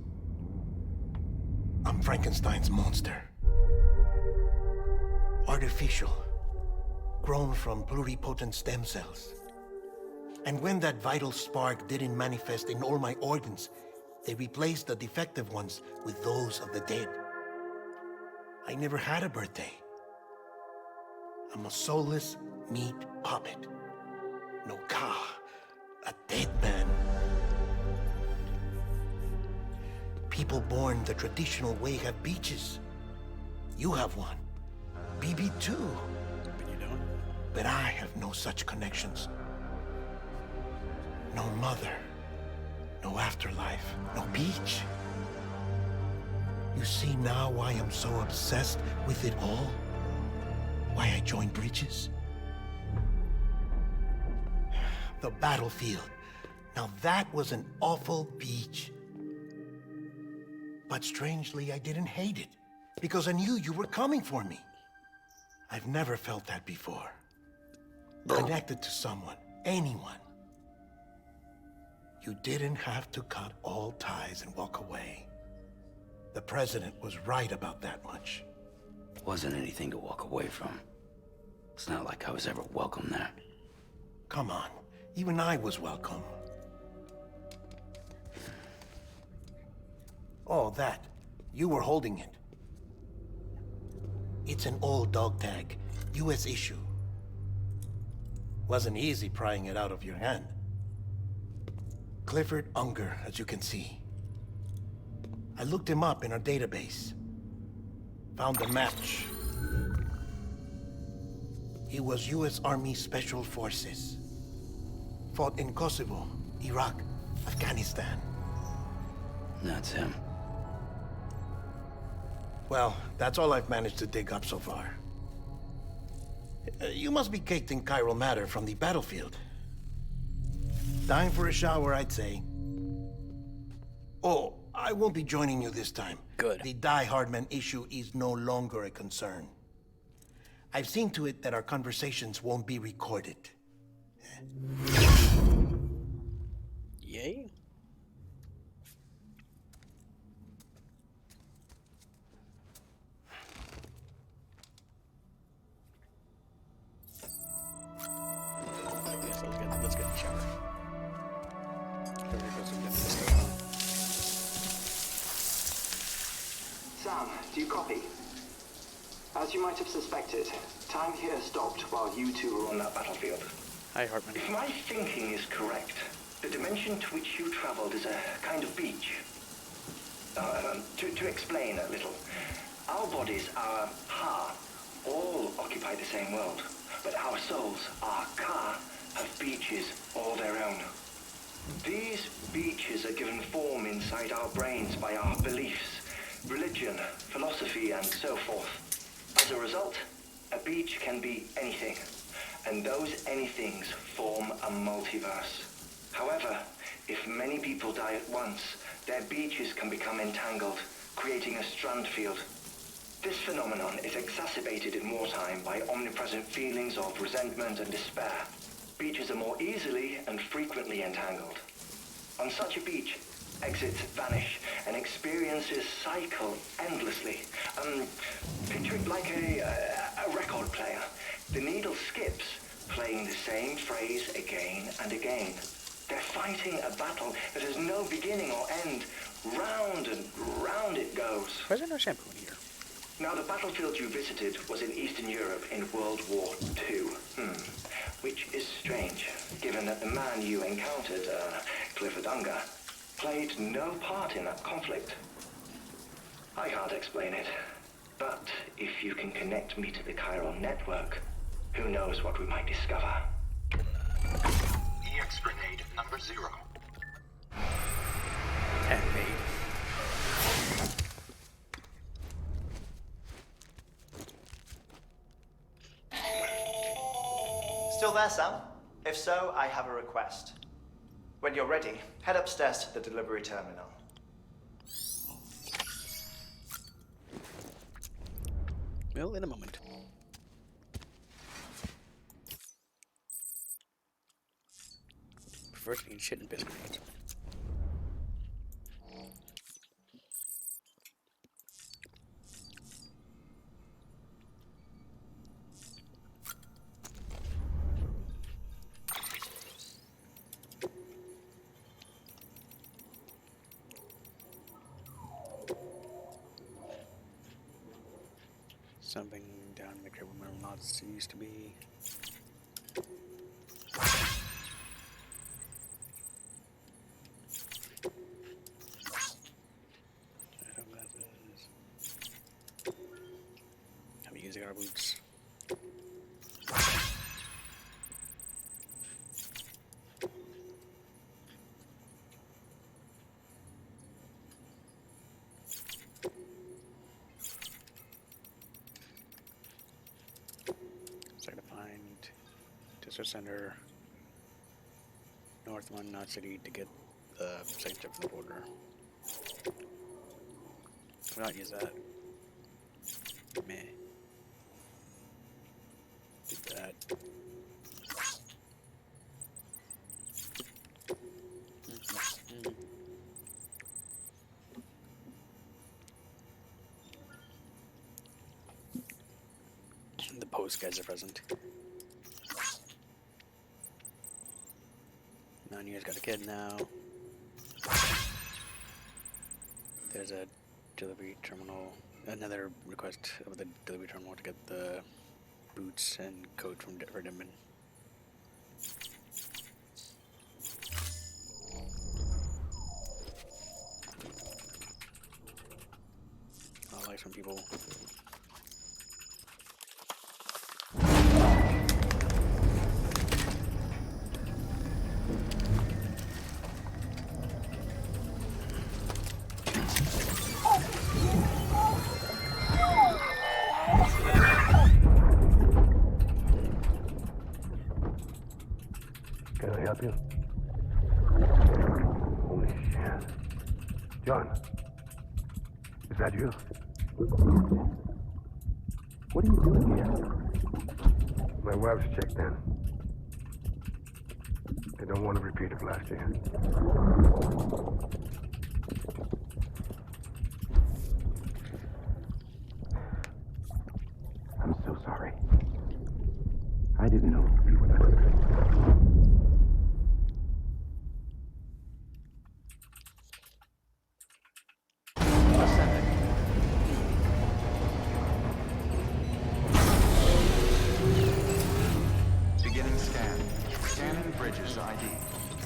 I'm Frankenstein's monster. Artificial, grown from pluripotent stem cells. And when that vital spark didn't manifest in all my organs, they replaced the defective ones with those of the dead. I never had a birthday. I'm a soulless meat puppet. No ka, a dead man. People born the traditional way have beaches. You have one. BB2. But you don't? But I have no such connections. No mother. No afterlife. No beach. You see now why I'm so obsessed with it all? Why I joined Bridges? The battlefield. Now that was an awful beach. But strangely, I didn't hate it, because I knew you were coming for me. I've never felt that before. Connected to someone, anyone. You didn't have to cut all ties and walk away. The president was right about that much. Wasn't anything to walk away from. It's not like I was ever welcome there. Come on, even I was welcome. Oh, that. You were holding it. It's an old dog tag, US issue. Wasn't easy prying it out of your hand. Clifford Unger, as you can see. I looked him up in our database. Found a match. He was US Army Special Forces. Fought in Kosovo, Iraq, Afghanistan. That's him. Well, that's all I've managed to dig up so far. You must be caked in chiral matter from the battlefield. Time for a shower, I'd say. Oh, I won't be joining you this time. Good. The Die Hardman issue is no longer a concern. I've seen to it that our conversations won't be recorded. Yay? Let's get in the shower. Sam, do you copy? As you might have suspected, time here stopped while you two were on that battlefield. Hi, Hartman. If my thinking is correct, the dimension to which you traveled is a kind of beach. To explain a little, our bodies, our ha, all occupy the same world, but our souls, our ka, have beaches all their own. These beaches are given form inside our brains by our beliefs, religion, philosophy, and so forth. As a result, a beach can be anything, and those anythings form a multiverse. However, if many people die at once, their beaches can become entangled, creating a strand field. This phenomenon is exacerbated in wartime by omnipresent feelings of resentment and despair. Beaches are more easily and frequently entangled. On such a beach, exits vanish and experiences cycle endlessly. Picture it like a record player. The needle skips, playing the same phrase again and again. They're fighting a battle that has no beginning or end. Round and round it goes. Why is there no shampoo in here? Now, the battlefield you visited was in Eastern Europe in World War II. Which is strange, given that the man you encountered, Clifford Unger, played no part in that conflict. I can't explain it, but if you can connect me to the chiral network, who knows what we might discover. EX grenade number 0. Handmade. Still there, Sam? If so, I have a request. When you're ready, head upstairs to the delivery terminal. Well, in a moment. Prefer to eat shit and biscuits. Something down in the crib where Lots used to be. How we using our boots? Center, North One, Knot City to get the second step from the border. Why not use that? Meh. Do that. The post guys are present. 9 years, got a kid now. There's a delivery terminal, another request of the delivery terminal to get the boots and coat from Denman. I like some people. Can I help you? Holy shit. John, is that you? What are you doing here? My wife's checked in. I don't want to repeat of last year. I'm so sorry. I didn't know you were that. Beginning scan. Scanning Bridges ID.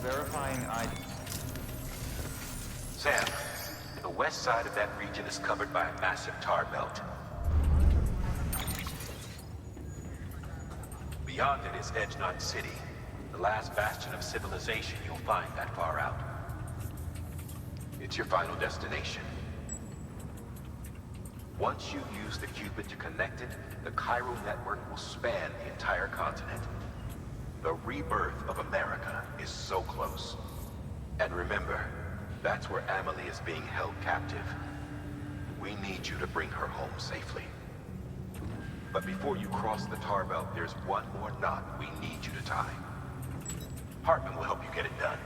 Verifying ID. Sam, the west side of that region is covered by a massive tar belt. Beyond it is Edge Knot City, the last bastion of civilization you'll find that far out. It's your final destination. Once you use the Cupid to connect it, the chiral network will span the entire continent. The rebirth of America is so close. And remember, that's where Amelie is being held captive. We need you to bring her home safely. But before you cross the tar belt, there's one more knot we need you to tie. Hartman will help you get it done.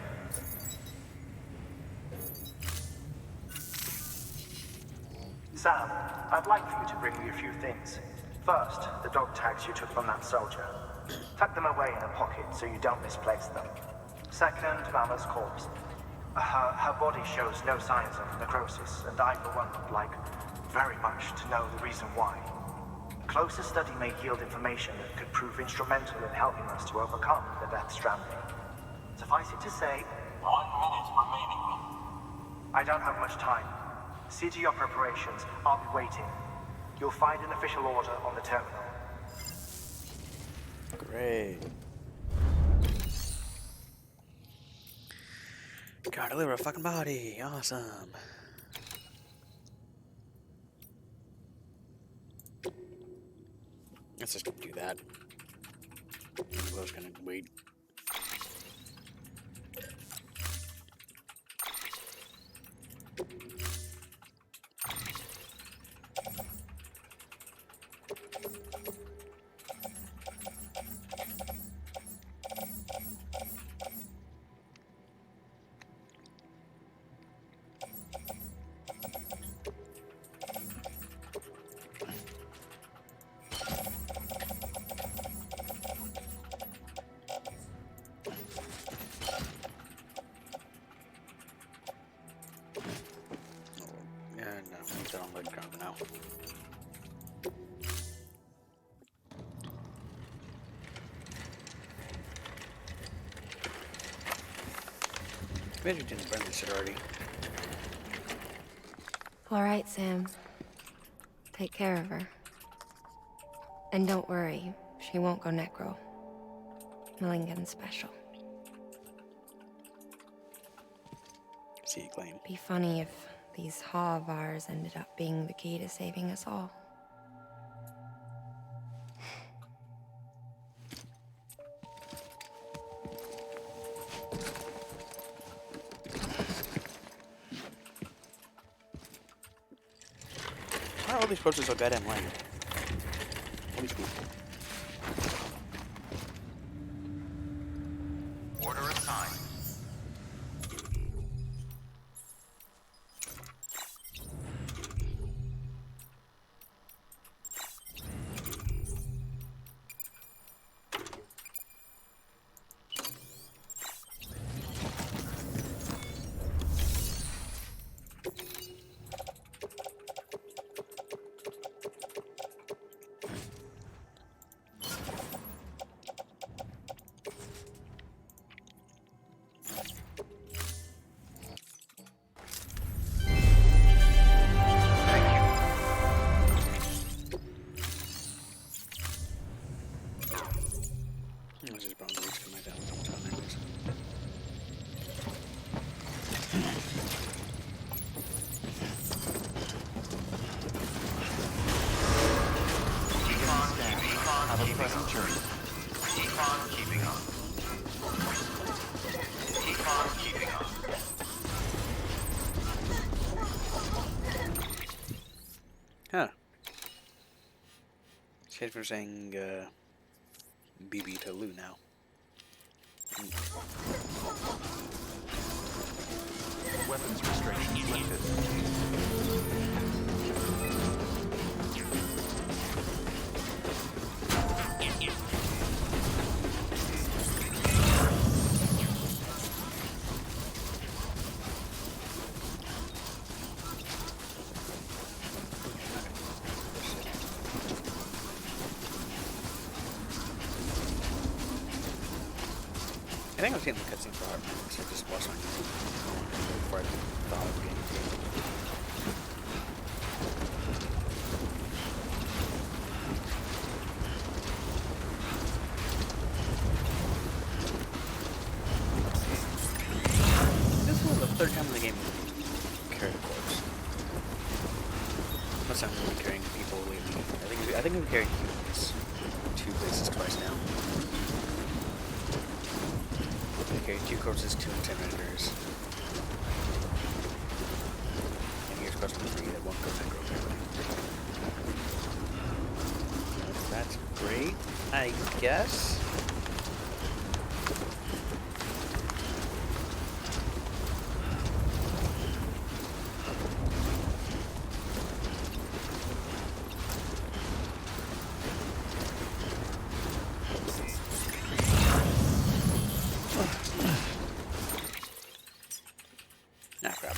Sam, I'd like for you to bring me a few things. First, the dog tags you took from that soldier. Tuck them away in a pocket so you don't misplace them. Second, Mama's corpse. Her body shows no signs of necrosis, and I, for one, would like very much to know the reason why. A closer study may yield information that could prove instrumental in helping us to overcome the Death Stranding. Suffice it to say, 1 minute remaining. I don't have much time. See to your preparations. I'll be waiting. You'll find an official order on the terminal. Great. Gotta deliver a fucking body. Awesome. Let's just do that. I was gonna wait. Maybe you didn't burn this shit already. All right, Sam. Take care of her. And don't worry, she won't go necro. Milligan special. See you, claim. Be funny if these Ha of ours ended up being the key to saving us all. Why are all these posters so goddamn lame? All these people. Order assigned. Huh. Shade for saying BB to Lou now. Weapons restrictions lifted. I think I've seen the cutscene for Heartland, so I just watched on YouTube before I thought of getting to it. This was the third time in the game we carried a corpse. Unless I'm really carrying people lately. I think we've carried humans 2 places twice now. Okay, 2 corpses, 2 Intimidators. And here's question 3 that won't go necro apparently. That's great, I guess. Ah, crap.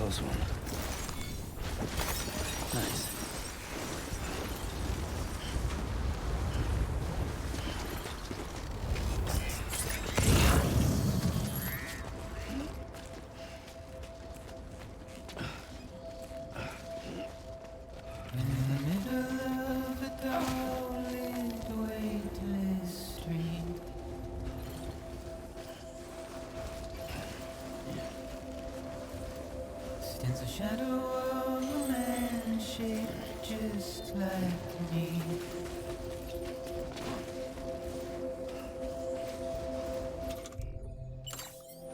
Close one. Nice. Stands a shadow of a man shaped just like me.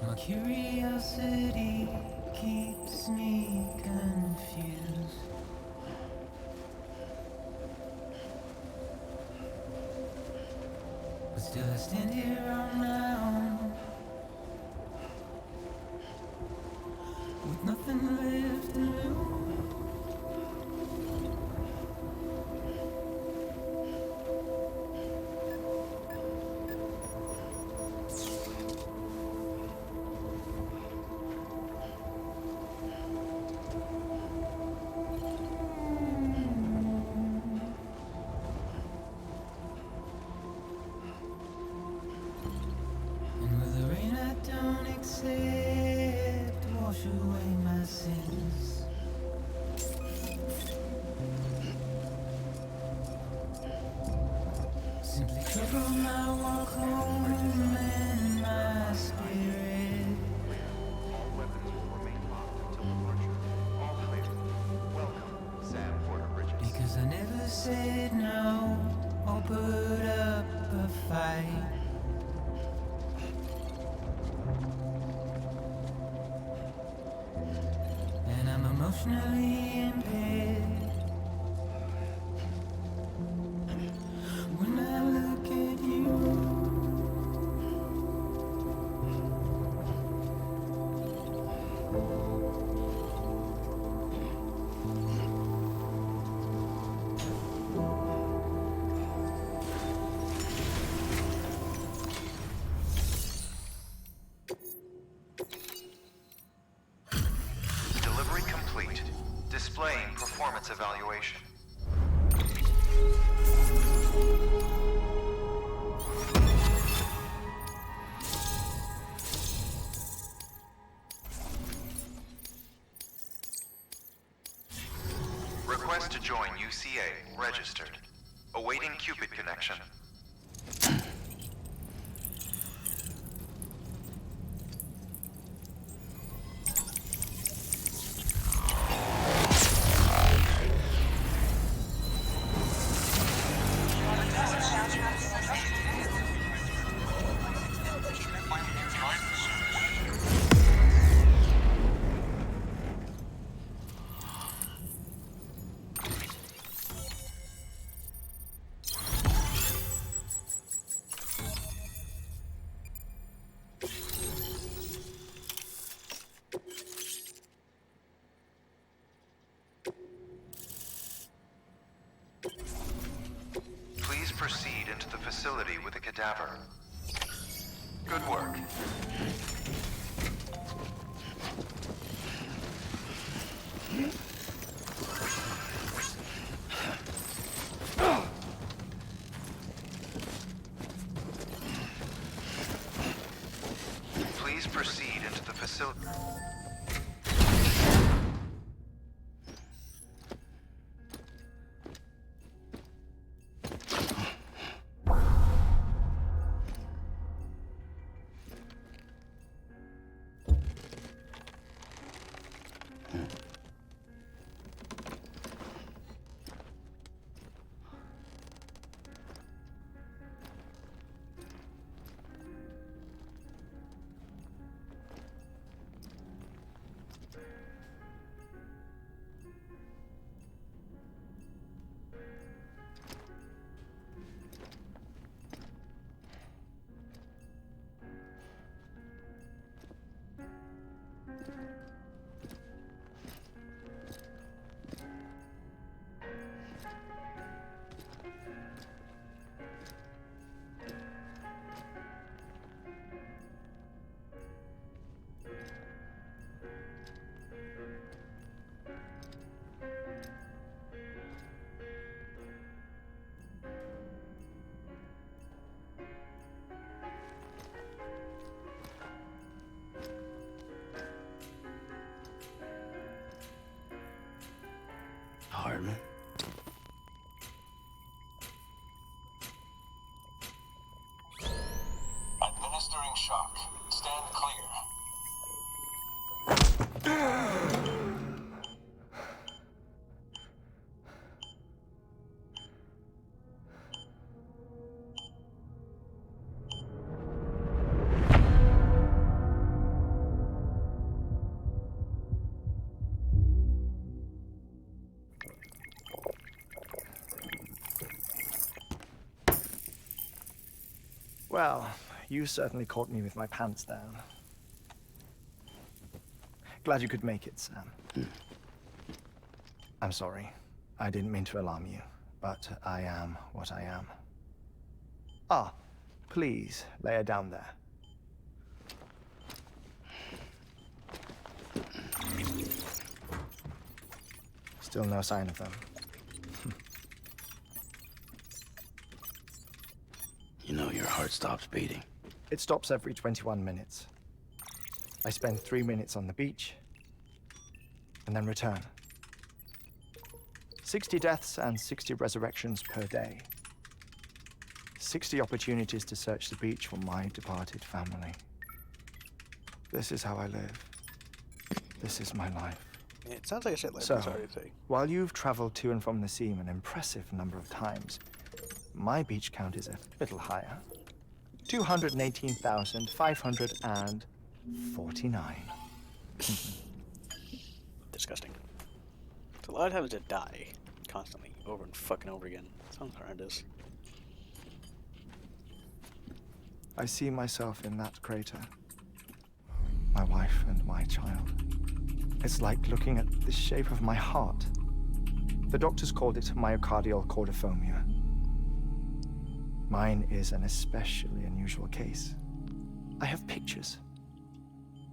My curiosity keeps me confused. But still I stand here on my own, with nothing left to lose. from my walk home and my spirit. All weapons will remain locked until departure. All clear. Welcome, Sam Porter Bridges. Because I never said no or put up a fight. And I'm emotionally impaired. When I look at you, Delivery complete. Displaying performance evaluation. Request to join UCA. Registered. Awaiting Cupid connection. Please proceed into the facility with the cadaver. Good work. Please proceed into the facility. Hardman. Administering shock. Stand clear. Well, you certainly caught me with my pants down. Glad you could make it, Sam. I'm sorry. I didn't mean to alarm you, but I am what I am. Ah, please, lay her down there. Still no sign of them. You know your heart stops beating. It stops every 21 minutes. I spend 3 minutes on the beach, and then return. 60 deaths and 60 resurrections per day. 60 opportunities to search the beach for my departed family. This is how I live. This is my life. It sounds like a shit life. So, Sorry to say. while you've traveled to and from the seam an impressive number of times, my beach count is a little higher. 218,549. Disgusting. It's a lot of times to die constantly, over and fucking over again. Sounds horrendous. I see myself in that crater. My wife and my child. It's like looking at the shape of my heart. The doctors called it myocardial cordiformia. Mine is an especially unusual case. I have pictures.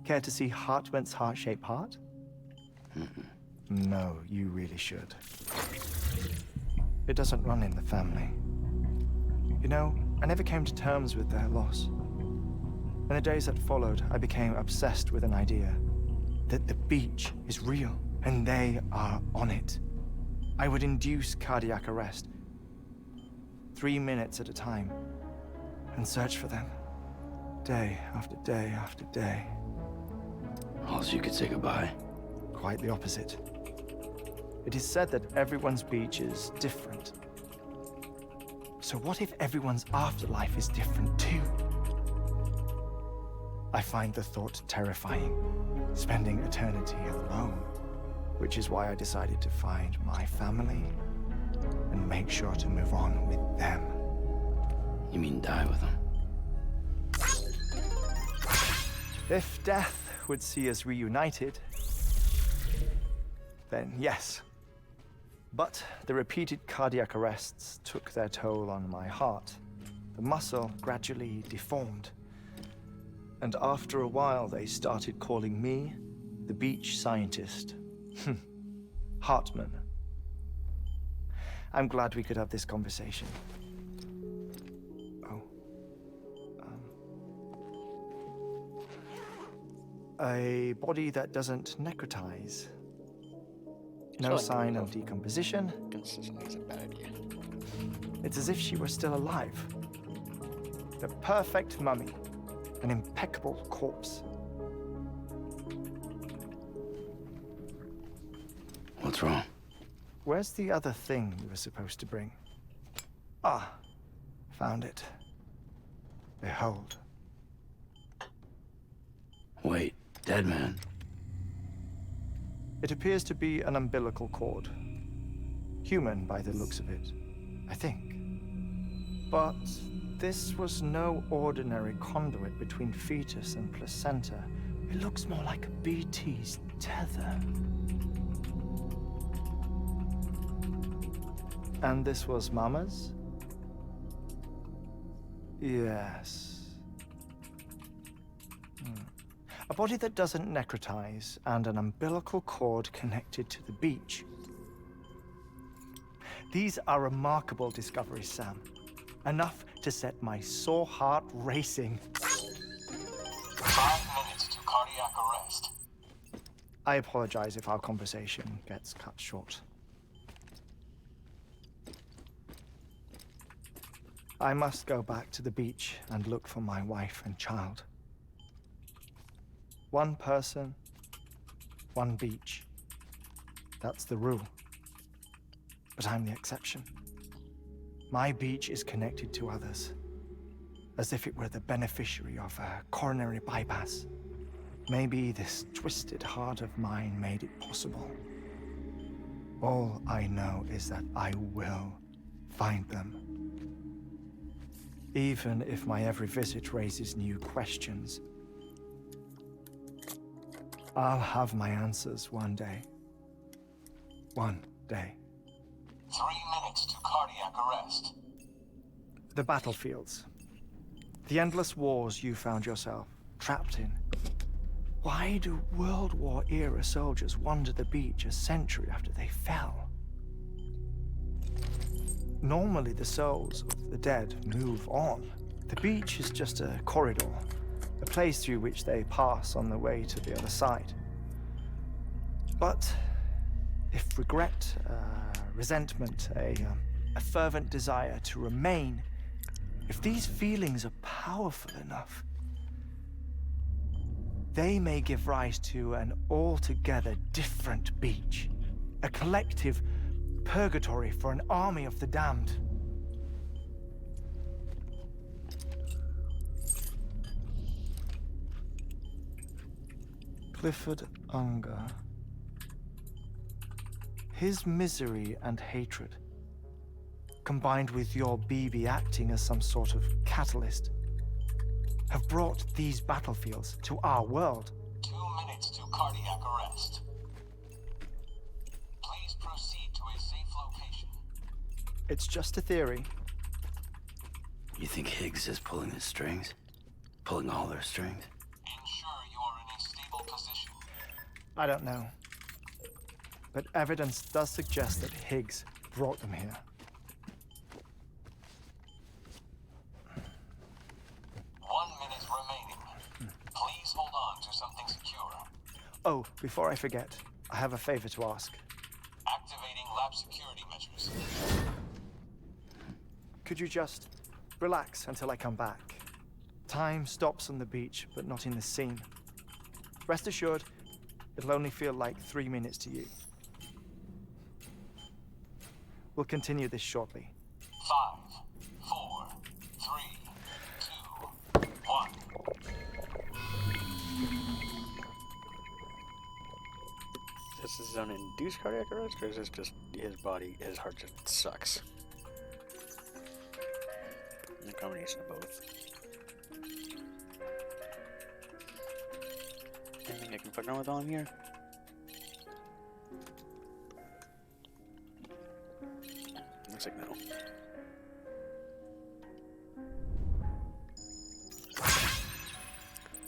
Care to see Hartmut's heart-shaped heart? No, you really should. It doesn't run in the family. You know, I never came to terms with their loss. In the days that followed, I became obsessed with an idea that the beach is real and they are on it. I would induce cardiac arrest, 3 minutes at a time, and search for them, day after day after day. All so you could say goodbye? Quite the opposite. It is said that everyone's beach is different. So what if everyone's afterlife is different too? I find the thought terrifying, spending eternity alone, which is why I decided to find my family and make sure to move on with them. You mean die with them? If death would see us reunited, then yes. But the repeated cardiac arrests took their toll on my heart. The muscle gradually deformed. And after a while, they started calling me the beach scientist. Hartman. I'm glad we could have this conversation. Oh. A body that doesn't necrotize. No sign of decomposition. Consistently is a bad idea. It's as if she were still alive. The perfect mummy. An impeccable corpse. What's wrong? Where's the other thing you were supposed to bring? Ah, found it. Behold. Wait, dead man? It appears to be an umbilical cord. Human by the looks of it, I think. But this was no ordinary conduit between fetus and placenta. It looks more like a BT's tether. And this was Mama's? Yes. A body that doesn't necrotize and an umbilical cord connected to the beach. These are remarkable discoveries, Sam. Enough to set my sore heart racing. 5 minutes to cardiac arrest. I apologize if our conversation gets cut short. I must go back to the beach and look for my wife and child. One person, one beach. That's the rule. But I'm the exception. My beach is connected to others, as if it were the beneficiary of a coronary bypass. Maybe this twisted heart of mine made it possible. All I know is that I will find them. Even if my every visit raises new questions, I'll have my answers one day. One day. 3 minutes to cardiac arrest. The battlefields. The endless wars you found yourself trapped in. Why do World War era soldiers wander the beach a century after they fell? Normally the souls of the dead move on. The beach is just a corridor, a place through which they pass on the way to the other side. But if regret, resentment, a fervent desire to remain If these feelings are powerful enough, they may give rise to an altogether different beach. A collective purgatory for an army of the damned. Clifford Unger. His misery and hatred, combined with your BB acting as some sort of catalyst, have brought these battlefields to our world. 2 minutes to cardiac arrest. Please proceed to a safe location. It's just a theory. You think Higgs is pulling his strings? Pulling all their strings? Ensure you are in a stable position. I don't know. But evidence does suggest that Higgs brought them here. 1 minute remaining. Please hold on to something secure. Oh, before I forget, I have a favor to ask. Activating lab security measures. Could you just relax until I come back? Time stops on the beach, but not in the scene. Rest assured, it'll only feel like 3 minutes to you. We'll continue this shortly. 5, 4, 3, 2, 1. Is this his own induced cardiac arrest, or is this just his body, his heart just sucks? A combination of both. Anything I can fuck around with on here? Looks like no.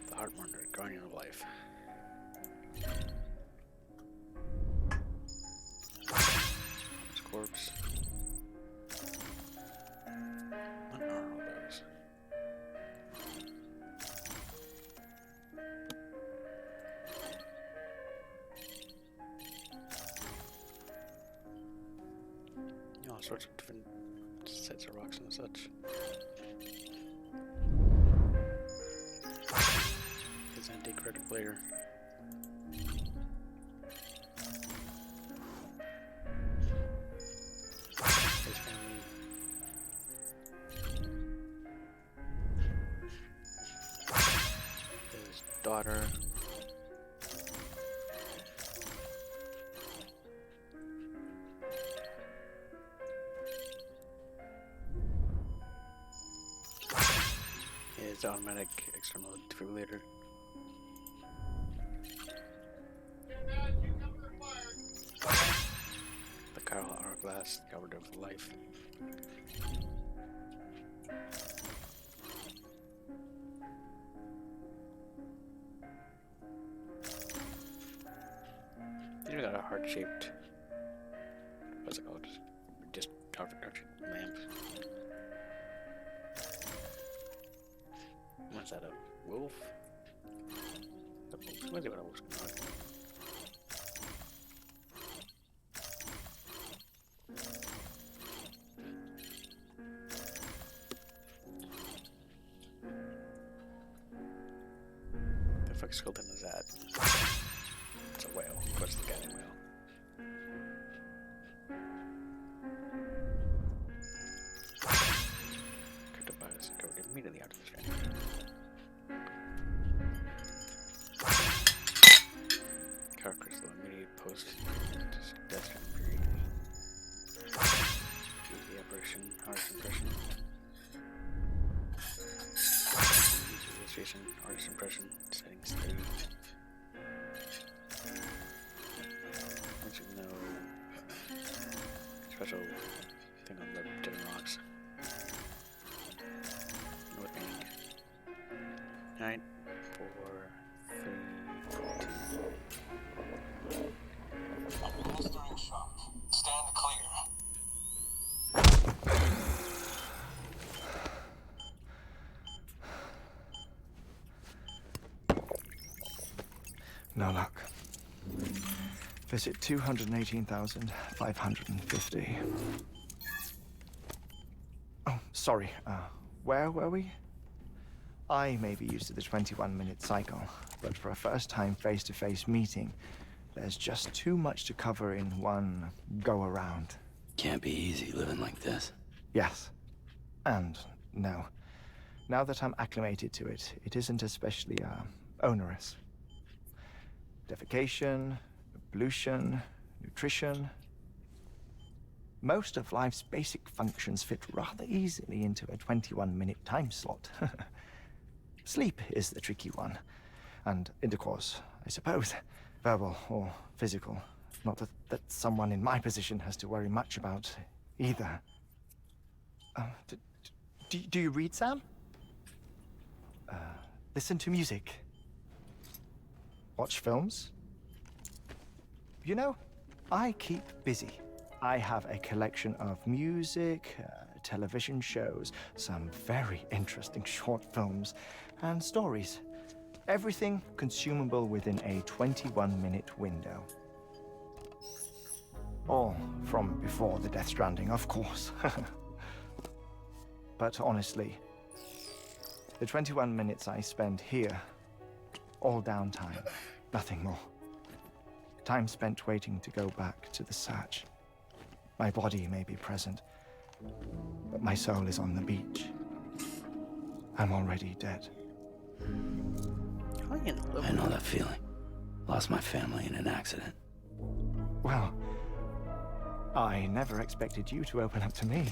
The heart monitor, guardian of life. His corpse. What are all those? All sorts of different sets of rocks and such. His anti-credit player. His family. His daughter. His automatic external defibrillator. The Chiral Hourglass covered with life. You got a heart-shaped. What's it called? Just lamp. What's that, a wolf? What is it, what a wolf's going on? The fuck skeleton is that? It's a whale. Of course, the goddamn whale. Cryptobiosis covered immediately after the strand. Car crystal immediate post death strand period. The apparition, artist impression. Illustration, artist impression, settings 3. Once you know special thing on the different rocks. No painting. 9, 4, 3, 2. Administering shock. Stand clear. No luck. Visit 218,550. Oh, sorry. where were we? I may be used to the 21-minute cycle, but for a first-time face-to-face meeting, there's just too much to cover in one go-around. Can't be easy living like this. Yes. And no. Now that I'm acclimated to it, it isn't especially, onerous. Defecation, pollution, nutrition. Most of life's basic functions fit rather easily into a 21-minute time slot. Sleep is the tricky one. And intercourse, I suppose. Verbal or physical. Not that someone in my position has to worry much about either. Do you read, Sam? Listen to music. Watch films? You know, I keep busy. I have a collection of music, television shows, some very interesting short films, and stories. Everything consumable within a 21-minute window. All from before the Death Stranding, of course. But honestly, the 21 minutes I spend here, all downtime, nothing more. Time spent waiting to go back to the search. My body may be present, but my soul is on the beach. I'm already dead. I know that feeling. Lost my family in an accident. Well, I never expected you to open up to me.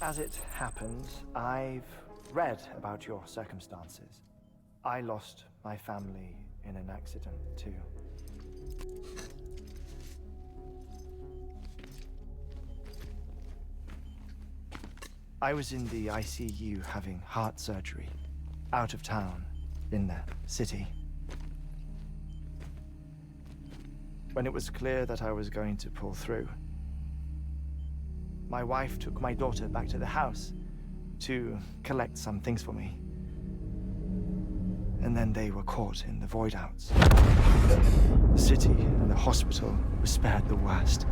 As it happens, I've read about your circumstances. I lost my family in an accident, too. I was in the ICU having heart surgery, out of town, in the city. When it was clear that I was going to pull through, my wife took my daughter back to the house to collect some things for me. And then they were caught in the void outs. The city and the hospital were spared the worst,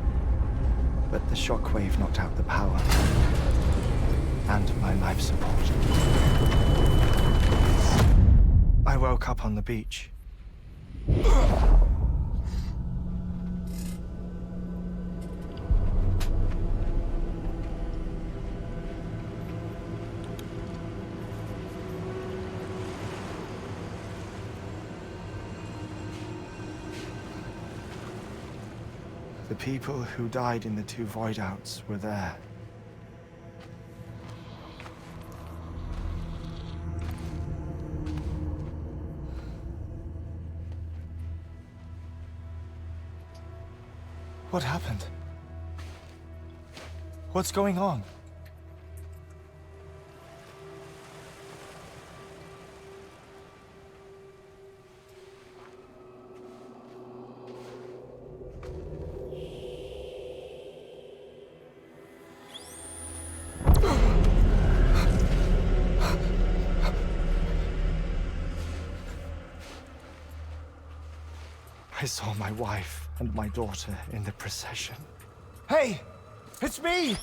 but the shockwave knocked out the power and my life support. I woke up on the beach. The people who died in the two void outs were there. What happened? What's going on? I saw my wife and my daughter in the procession. Hey! It's me!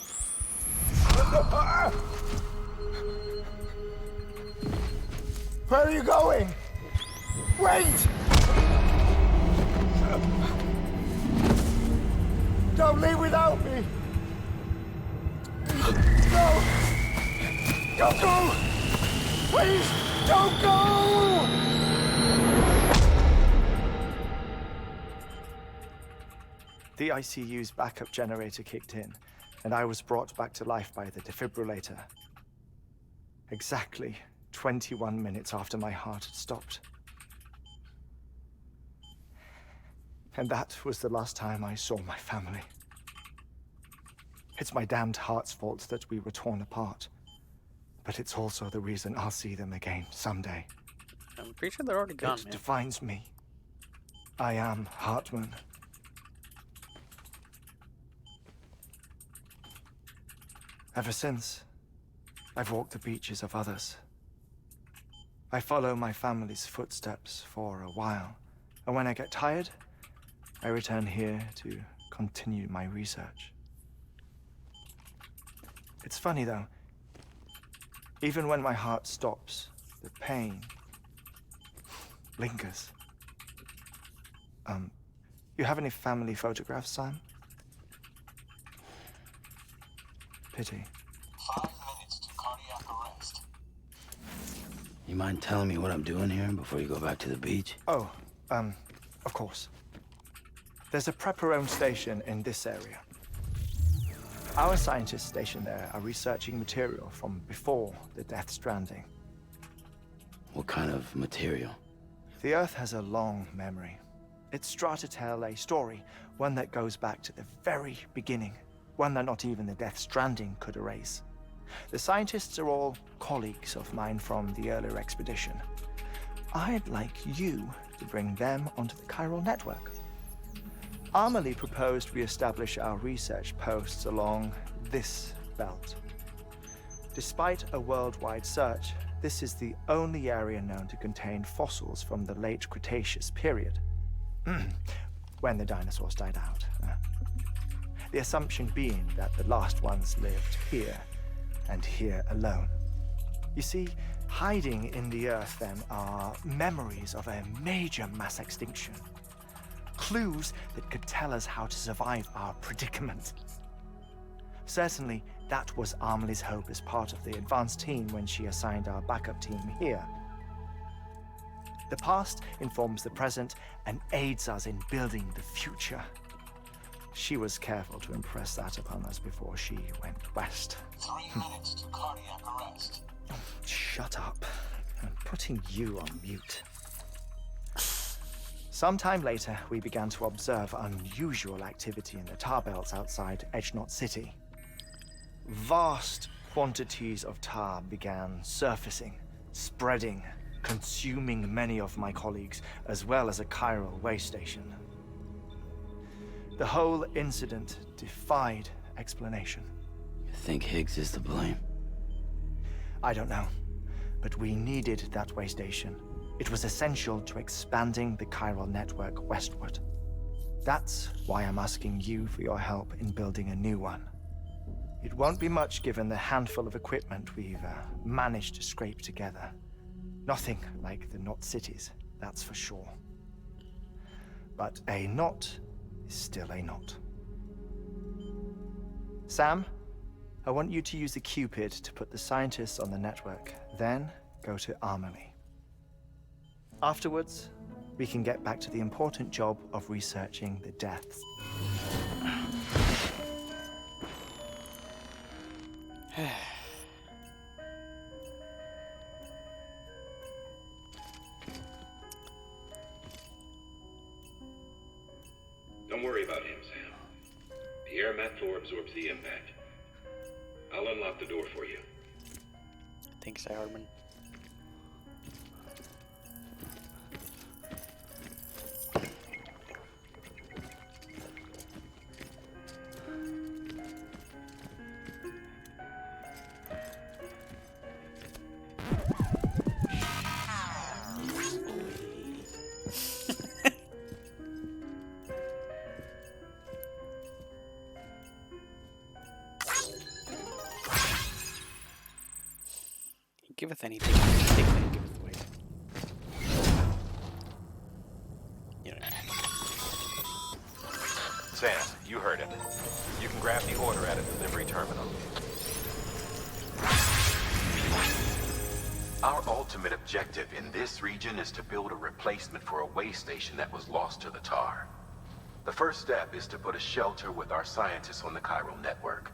Where are you going? Wait! Don't leave without me! No! Don't go! Please, don't go! The ICU's backup generator kicked in, and I was brought back to life by the defibrillator. Exactly 21 minutes after my heart had stopped. And that was the last time I saw my family. It's my damned heart's fault that we were torn apart. But it's also the reason I'll see them again someday. I'm pretty sure they're already gone, It man. defines me. I am Hartman. Ever since, I've walked the beaches of others. I follow my family's footsteps for a while, and when I get tired, I return here to continue my research. It's funny, though. Even when my heart stops, the pain lingers. You have any family photographs, Sam? Pity. 5 minutes to cardiac arrest. You mind telling me what I'm doing here before you go back to the beach? Oh, of course. There's a Prepperone station in this area. Our scientists stationed there are researching material from before the Death Stranding. What kind of material? The Earth has a long memory. It's trying to tell a story, one that goes back to the very beginning, one that not even the Death Stranding could erase. The scientists are all colleagues of mine from the earlier expedition. I'd like you to bring them onto the chiral network. Amelie proposed we establish our research posts along this belt. Despite a worldwide search, this is the only area known to contain fossils from the late Cretaceous period, when the dinosaurs died out. The assumption being that the last ones lived here, and here alone. You see, hiding in the Earth, then, are memories of a major mass extinction. Clues that could tell us how to survive our predicament. Certainly, that was Amelie's hope as part of the advanced team when she assigned our backup team here. The past informs the present and aids us in building the future. She was careful to impress that upon us before she went west. 3 minutes to cardiac arrest. Shut up. I'm putting you on mute. Sometime later, we began to observe unusual activity in the tar belts outside Edge Knot City. Vast quantities of tar began surfacing, spreading, consuming many of my colleagues, as well as a chiral way station. The whole incident defied explanation. You think Higgs is to blame? I don't know, but we needed that way station. It was essential to expanding the chiral network westward. That's why I'm asking you for your help in building a new one. It won't be much given the handful of equipment we've managed to scrape together. Nothing like the Knot cities, that's for sure. But a knot is still a knot. Sam, I want you to use the Cupid to put the scientists on the network, then go to Amelie. Afterwards, we can get back to the important job of researching the deaths. Don't worry about him, Sam. The air mat floor absorbs the impact. I'll unlock the door for you. Thanks, Hardman. Giveth anything, taketh and giveth away. You know. Sam, you heard him. You can grab the order at a delivery terminal. Our ultimate objective in this region is to build a replacement for a way station that was lost to the tar. The first step is to put a shelter with our scientists on the chiral network.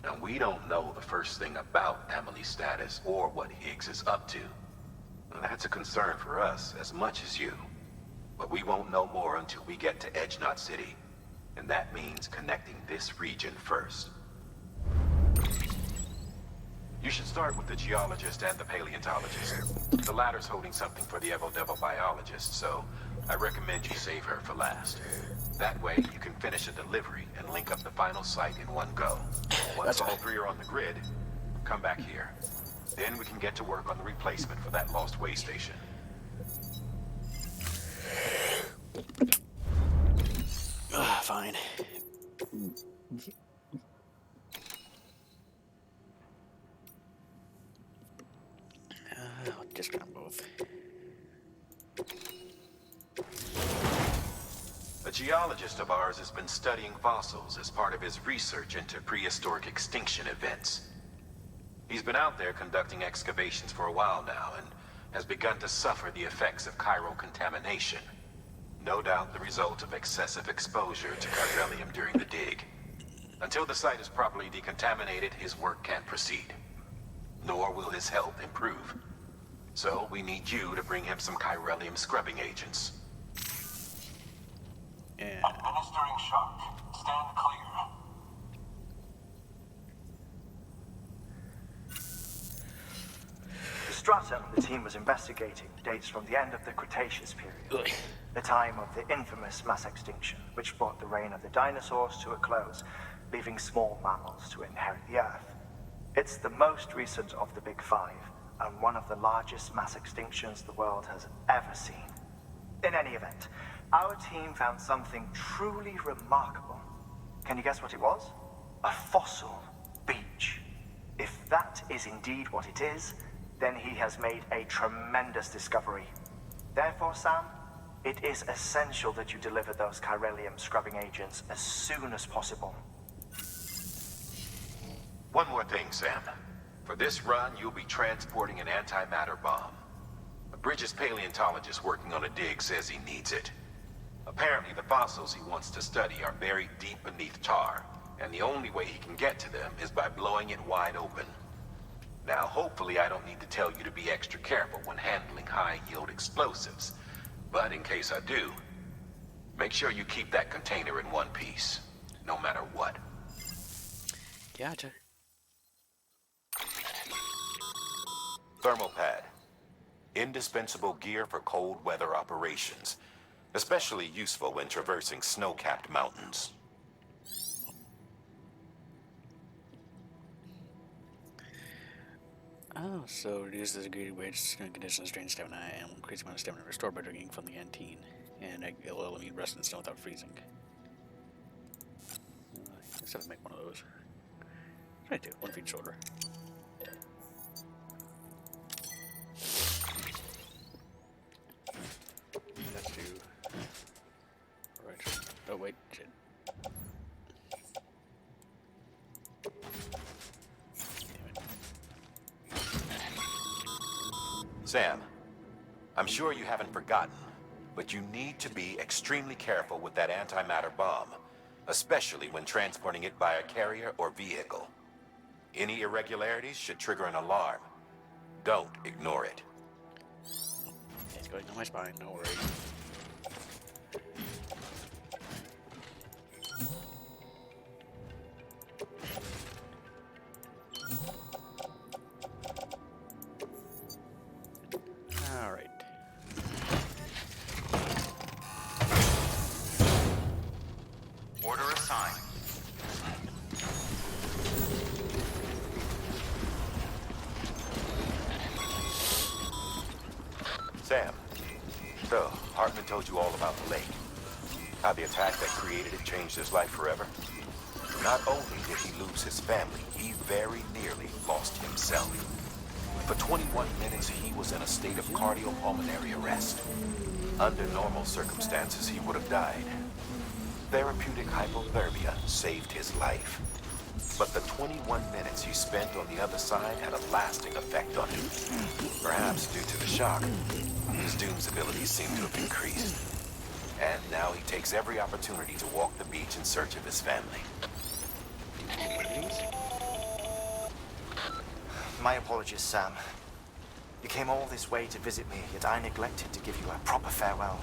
Now, we don't know the first thing about Amelie's status or what Higgs is up to. That's a concern for us as much as you. But we won't know more until we get to Edge Knot City. And that means connecting this region first. You should start with the geologist and the paleontologist. The latter's holding something for the Evo-Devo biologist, so I recommend you save her for last. That way, you can finish a delivery and link up the final site in one go. Once all three are on the grid, come back here. Then we can get to work on the replacement for that lost way station. Fine. A geologist of ours has been studying fossils as part of his research into prehistoric extinction events. He's been out there conducting excavations for a while now and has begun to suffer the effects of chiral contamination. No doubt the result of excessive exposure to chiralium during the dig. Until the site is properly decontaminated, his work can't proceed. Nor will his health improve. So we need you to bring him some chiralium scrubbing agents. Administering shock. Stand clear. The stratum the team was investigating dates from the end of the Cretaceous period, the time of the infamous mass extinction, which brought the reign of the dinosaurs to a close, leaving small mammals to inherit the Earth. It's the most recent of the Big Five, and one of the largest mass extinctions the world has ever seen. In any event, our team found something truly remarkable. Can you guess what it was? A fossil beach. If that is indeed what it is, then he has made a tremendous discovery. Therefore, Sam, it is essential that you deliver those chiralium scrubbing agents as soon as possible. One more thing, Sam. For this run, you'll be transporting an antimatter bomb. A Bridges paleontologist working on a dig says he needs it. Apparently, the fossils he wants to study are buried deep beneath tar, and the only way he can get to them is by blowing it wide open. Now, hopefully I don't need to tell you to be extra careful when handling high-yield explosives. But in case I do, make sure you keep that container in one piece, no matter what. Gotcha. Thermopad. Indispensable gear for cold weather operations. Especially useful when traversing snow-capped mountains. Oh, so reduce the degree to which conditions drain stamina and increase the amount of stamina restored by drinking from the canteen. And it will eliminate rust and snow without freezing. Let's have to make one of those. Right, do 1 feet shorter. Let's do. Right. Oh wait, shit. Sam, I'm sure you haven't forgotten, but you need to be extremely careful with that antimatter bomb, especially when transporting it by a carrier or vehicle. Any irregularities should trigger an alarm. Don't ignore it. It's going down my spine, no worries. Alright. Order assigned. Sam, so Hartman told you all about the lake. How the attack that created it changed his life forever. Not only did he lose his family, he very nearly lost himself. For 21 minutes, he was in a state of cardiopulmonary arrest. Under normal circumstances, he would have died. Therapeutic hypothermia saved his life. But the 21 minutes he spent on the other side had a lasting effect on him. Perhaps due to the shock, his Doom's abilities seem to have increased. And now he takes every opportunity to walk the beach in search of his family. My apologies, Sam. You came all this way to visit me, yet I neglected to give you a proper farewell.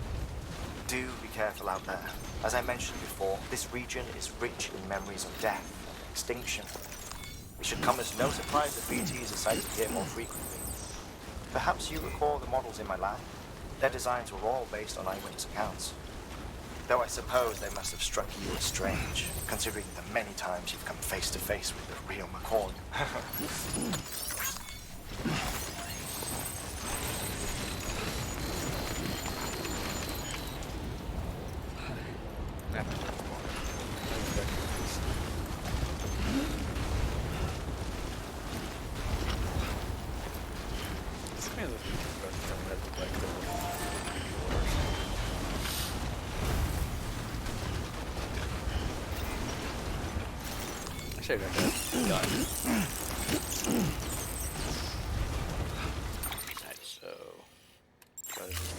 Do be careful out there. As I mentioned before, this region is rich in memories of death and extinction. It should come as no surprise that BTs are sighted here more frequently. Perhaps you recall the models in my lab? Their designs were all based on eyewitness accounts. Though I suppose they must have struck you as strange, considering the many times you've come face to face with the real McCall. should have got that. Alright, so what is this?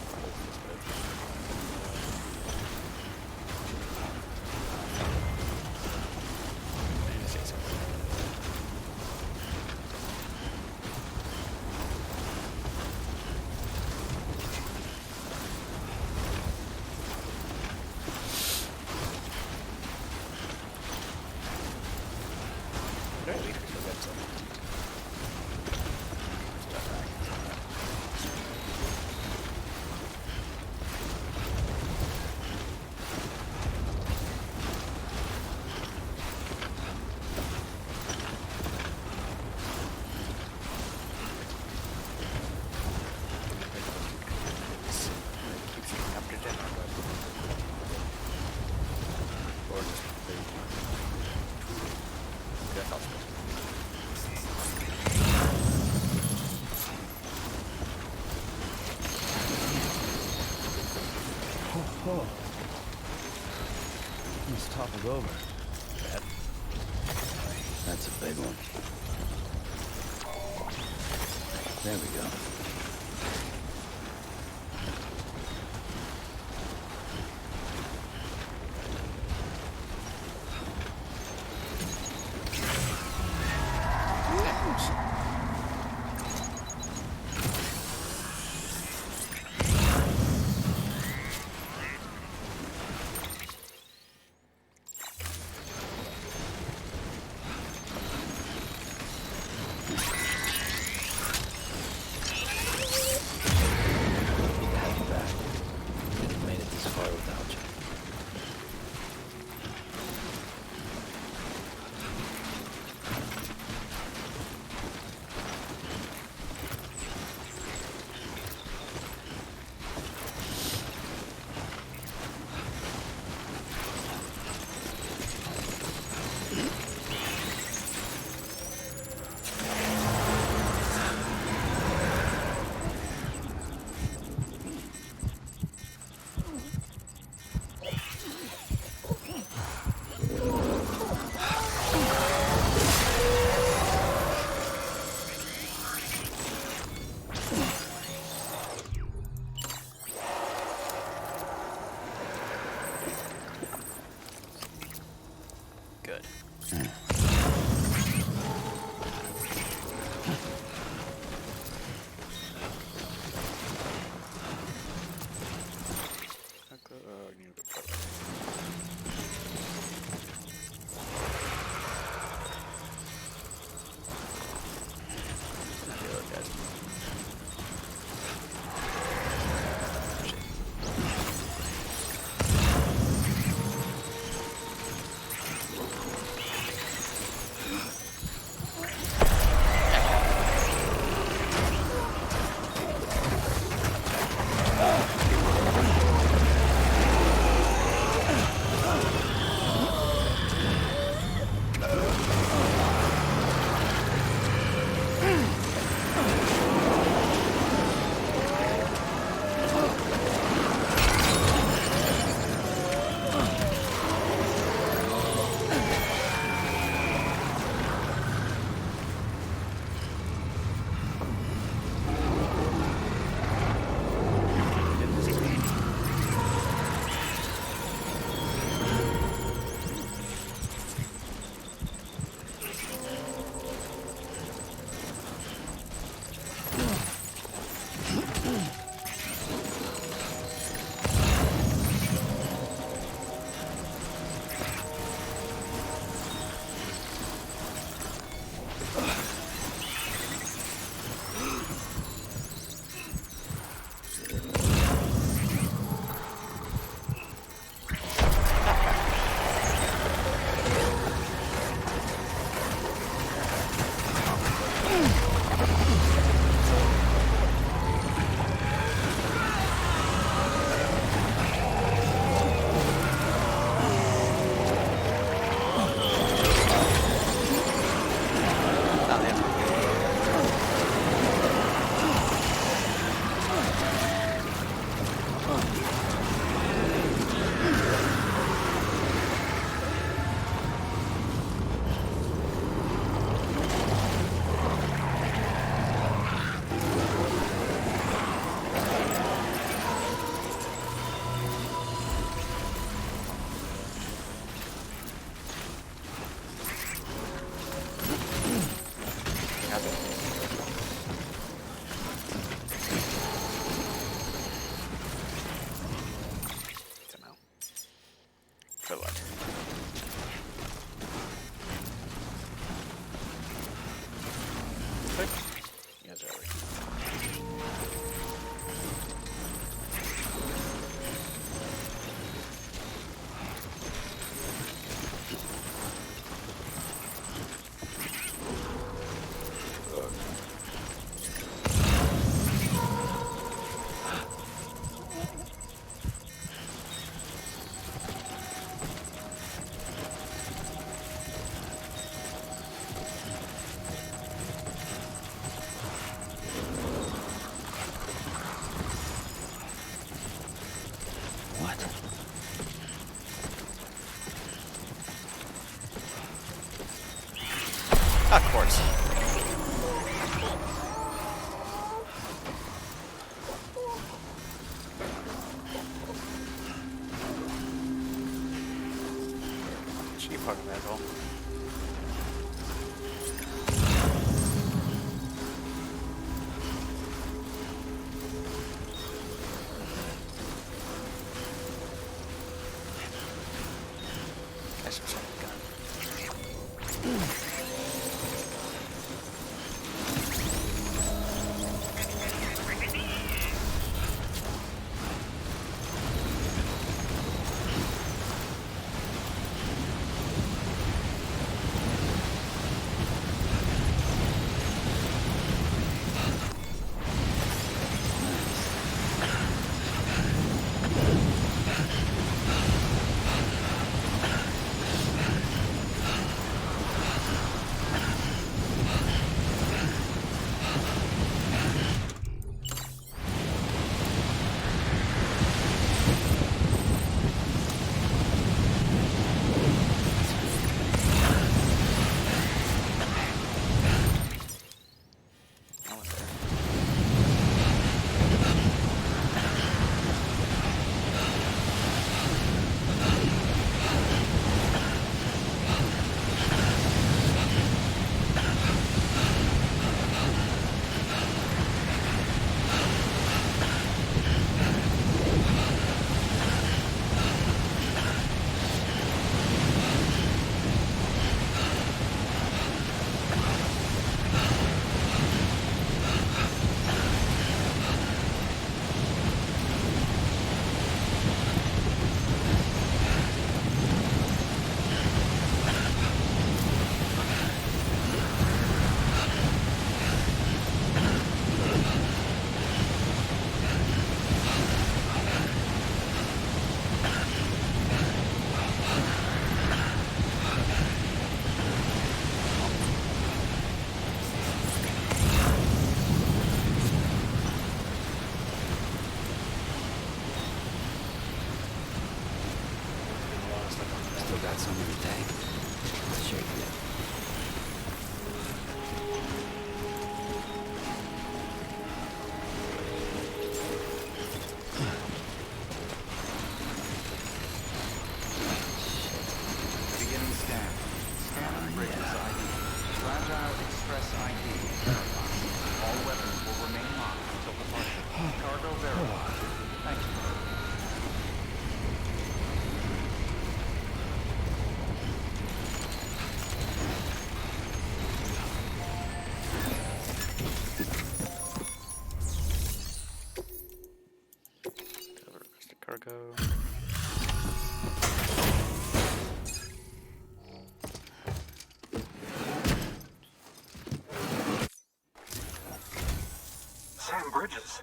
Oh. Almost toppled over. That's a big one. There we go. You fucking asshole. I should check the gun. Still got some in the tank. Let's shake it. Beginning scan. Scanning bridges ID. Fragile Express ID verified. All weapons will remain locked until departure. Cargo verified. Thank you. Cargo. Sam Bridges.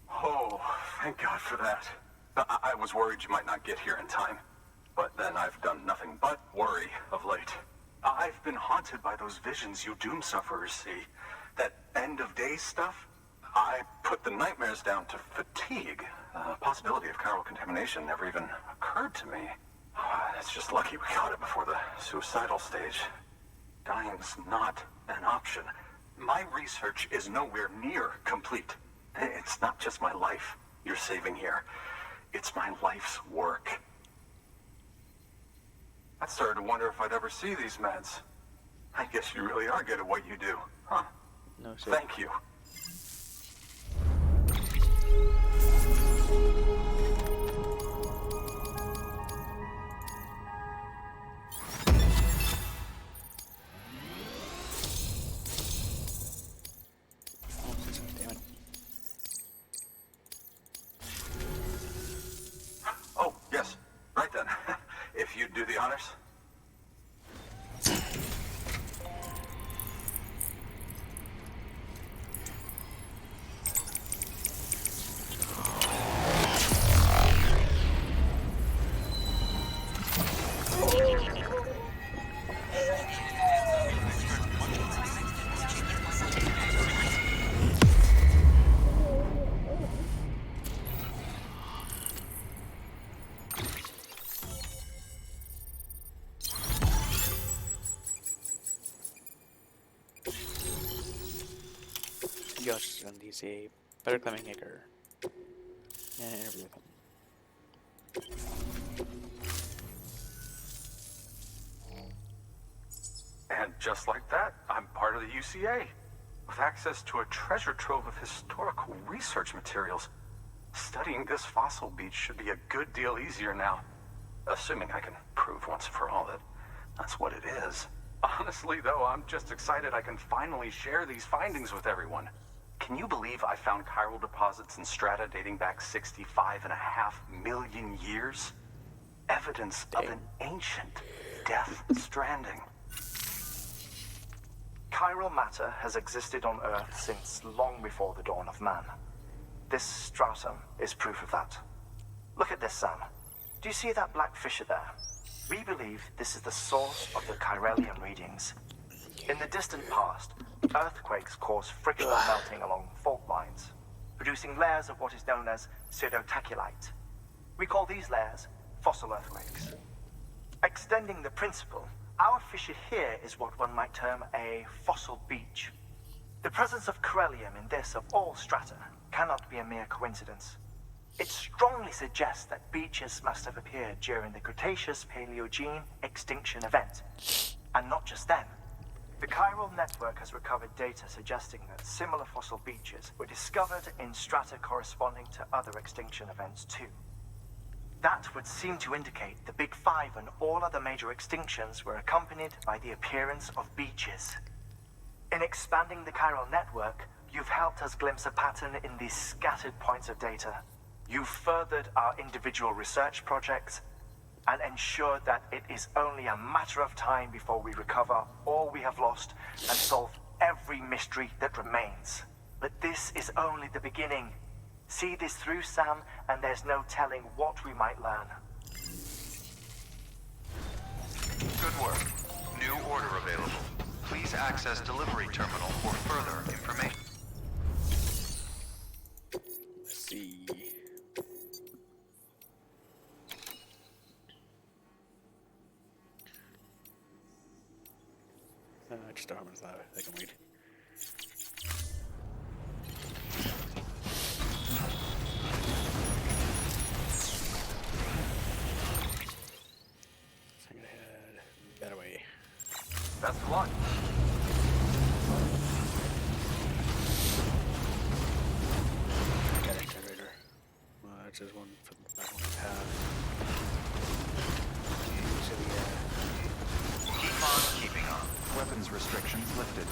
Oh, thank God for that. I was worried you might not get here in time. But then I've done nothing but worry of late. I've been haunted by those visions you Doom sufferers see. That end of days stuff. I put the nightmares down to fatigue. The possibility of chiral contamination never even occurred to me. It's just lucky we caught it before the suicidal stage. Dying's not an option. My research is nowhere near complete. It's not just my life you're saving here. It's my life's work. I started to wonder if I'd ever see these meds. I guess you really are good at what you do, huh? No, sir. Thank you. Damn it. Oh, yes. Right then. If you'd do the honors. Josh is on DC. Better claiming hacker. And interview with him. just like that, I'm part of the UCA, with access to a treasure trove of historical research materials. Studying this fossil beach should be a good deal easier now, assuming I can prove once for all that that's what it is. Honestly, though, I'm just excited I can finally share these findings with everyone. Can you believe I found chiral deposits in strata dating back 65.5 million years? Evidence of an ancient Death Stranding. Chiral matter has existed on Earth since long before the dawn of man. This stratum is proof of that. Look at this, Sam. Do you see that black fissure there? We believe this is the source of the chiralium readings. In the distant past, earthquakes cause frictional melting along fault lines, producing layers of what is known as pseudotachylite. We call these layers fossil earthquakes. Extending the principle, our fissure here is what one might term a fossil beach. The presence of chiralium in this of all strata cannot be a mere coincidence. It strongly suggests that beaches must have appeared during the Cretaceous-Paleogene extinction event. And not just then. The chiral network has recovered data suggesting that similar fossil beaches were discovered in strata corresponding to other extinction events too. That would seem to indicate the Big Five and all other major extinctions were accompanied by the appearance of beaches. In expanding the chiral network, you've helped us glimpse a pattern in these scattered points of data. You've furthered our individual research projects and ensured that it is only a matter of time before we recover all we have lost and solve every mystery that remains. But this is only the beginning. See this through, Sam, and there's no telling what we might learn. Good work. New order available. Please access delivery terminal for further information. Let's see. Just don't remember that. I can wait. I'm gonna head that way. Best of luck. Got a generator. Well, that's just one for the back one I have. Keep on keeping on. Weapons restrictions lifted.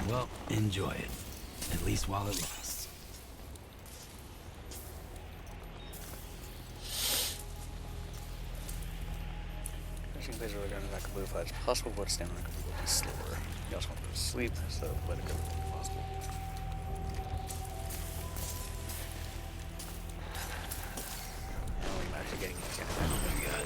Well, enjoy it. At least while it lasts. Mixing plays really going back to blue flash. Possible but stamina will be slower. You also want to go to sleep, so let it go if possible. Now I'm actually getting what's going to happen. What we got?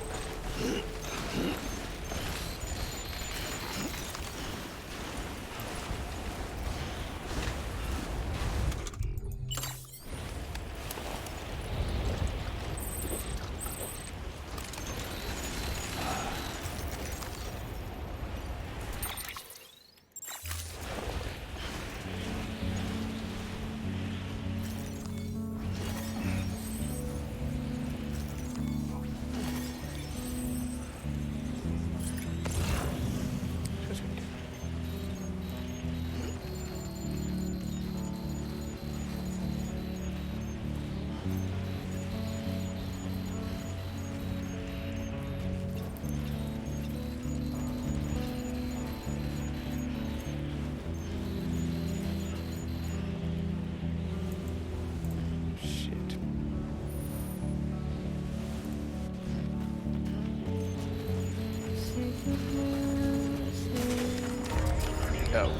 Oh.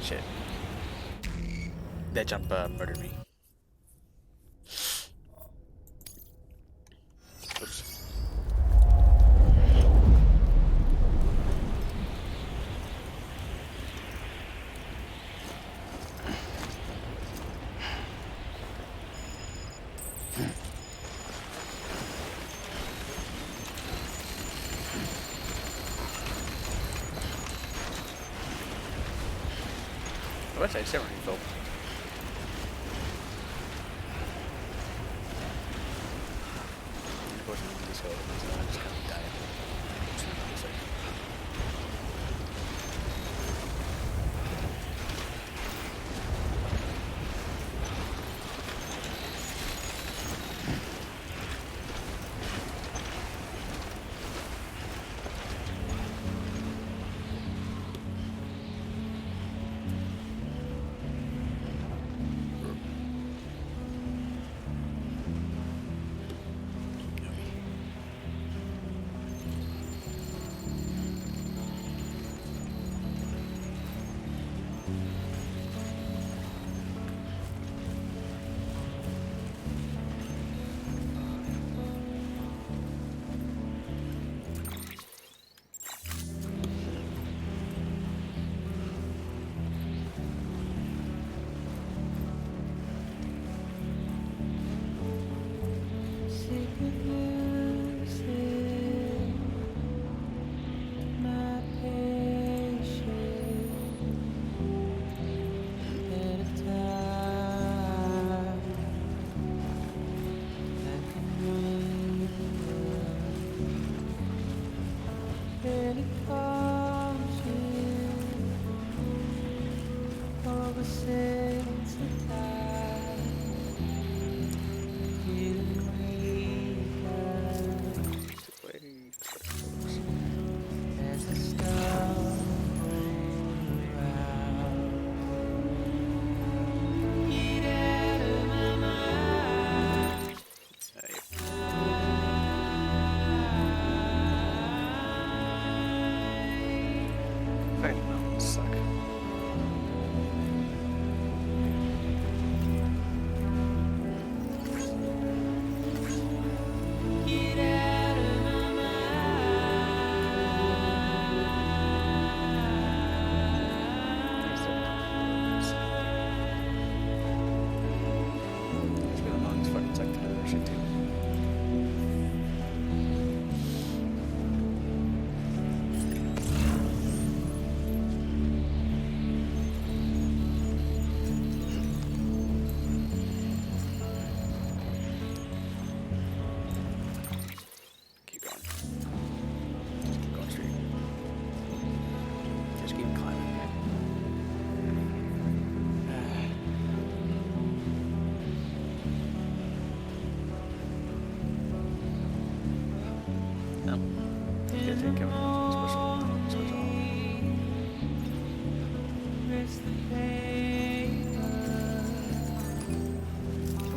Shit. That jump murdered me. Oops. What's that simmering film? Unfortunately, this goes, so I just kind of die.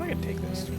I can take this.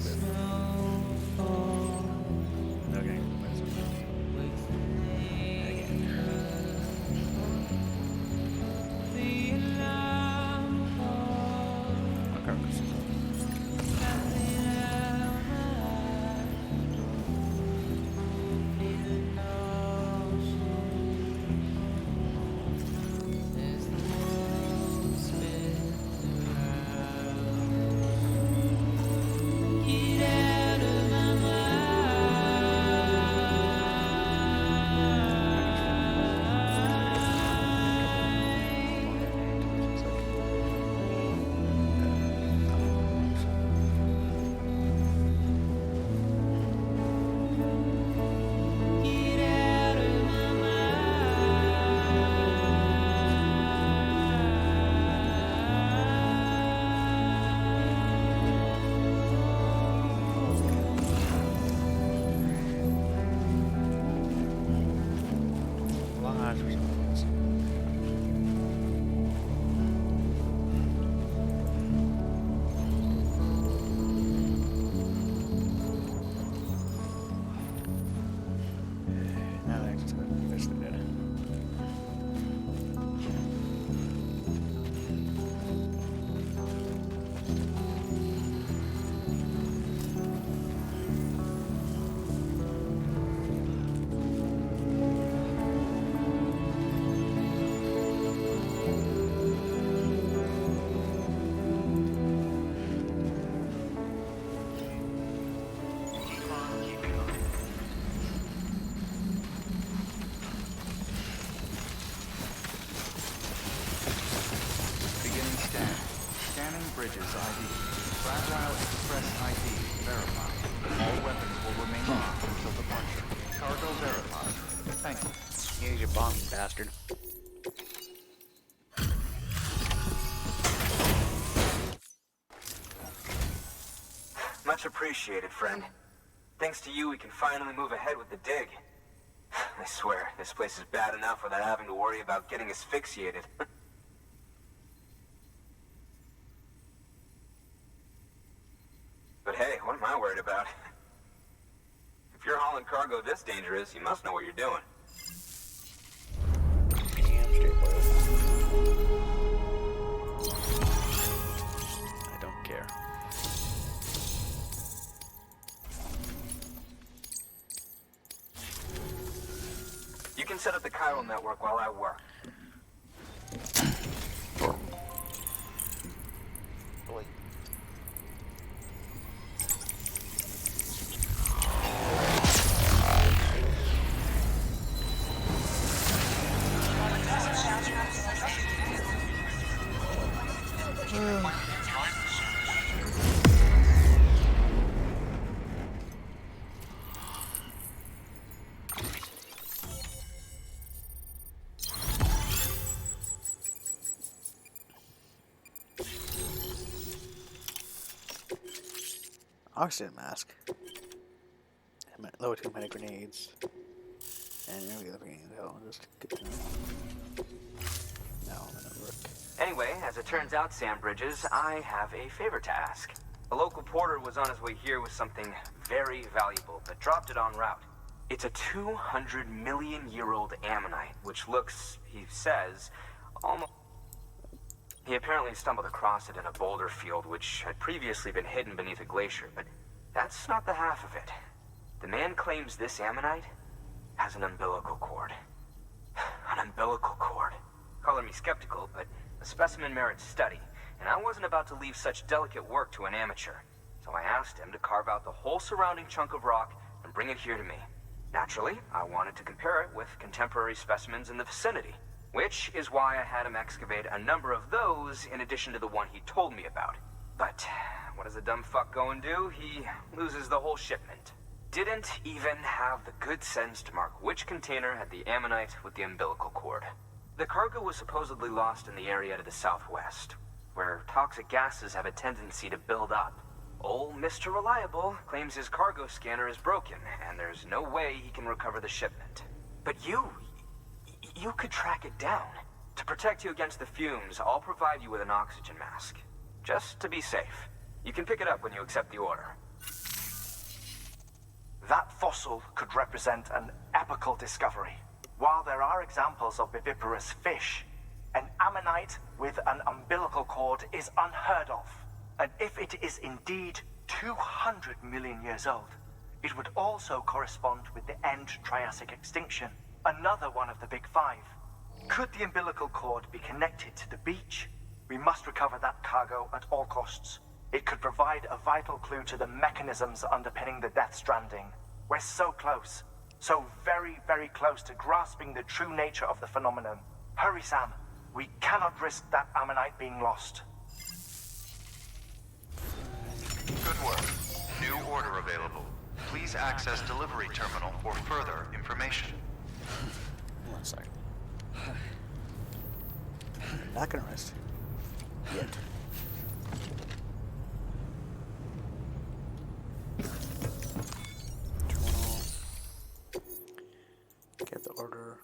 Bridges ID. Fragile Express ID verified. All weapons will remain locked until departure. Cargo verified. Thank you. Here's your bomb, you bastard. Much appreciated, friend. Thanks to you, we can finally move ahead with the dig. I swear, this place is bad enough without having to worry about getting asphyxiated. But hey, what am I worried about? If you're hauling cargo this dangerous, you must know what you're doing. Damn straight, boy. I don't care. You can set up the chiral network while I work. Oxygen mask. Lower 2 many grenades. And here we go, I'll just get to know. No, I'm gonna work. Anyway, as it turns out, Sam Bridges, I have a favor to ask. A local porter was on his way here with something very valuable, but dropped it en route. It's a 200-million-year-old ammonite, which looks, he says, almost... He apparently stumbled across it in a boulder field, which had previously been hidden beneath a glacier, but that's not the half of it. The man claims this ammonite has an umbilical cord. An umbilical cord. Color me skeptical, but the specimen merits study, and I wasn't about to leave such delicate work to an amateur. So I asked him to carve out the whole surrounding chunk of rock and bring it here to me. Naturally, I wanted to compare it with contemporary specimens in the vicinity, which is why I had him excavate a number of those in addition to the one he told me about. But what does the dumb fuck go and do? He loses the whole shipment. Didn't even have the good sense to mark which container had the ammonite with the umbilical cord. The cargo was supposedly lost in the area to the southwest, where toxic gases have a tendency to build up. Old Mr. Reliable claims his cargo scanner is broken, and there's no way he can recover the shipment. But you could track it down. To protect you against the fumes, I'll provide you with an oxygen mask. Just to be safe. You can pick it up when you accept the order. That fossil could represent an epical discovery. While there are examples of viviparous fish, an ammonite with an umbilical cord is unheard of. And if it is indeed 200 million years old, it would also correspond with the end Triassic extinction, another one of the big five. Could the umbilical cord be connected to the beach? We must recover that cargo at all costs. It could provide a vital clue to the mechanisms underpinning the Death Stranding. We're so close. So very, very close to grasping the true nature of the phenomenon. Hurry, Sam. We cannot risk that ammonite being lost. Good work. New order available. Please access delivery terminal for further information. 1 second. Not gonna rest. Yet. Terminal. Get the order.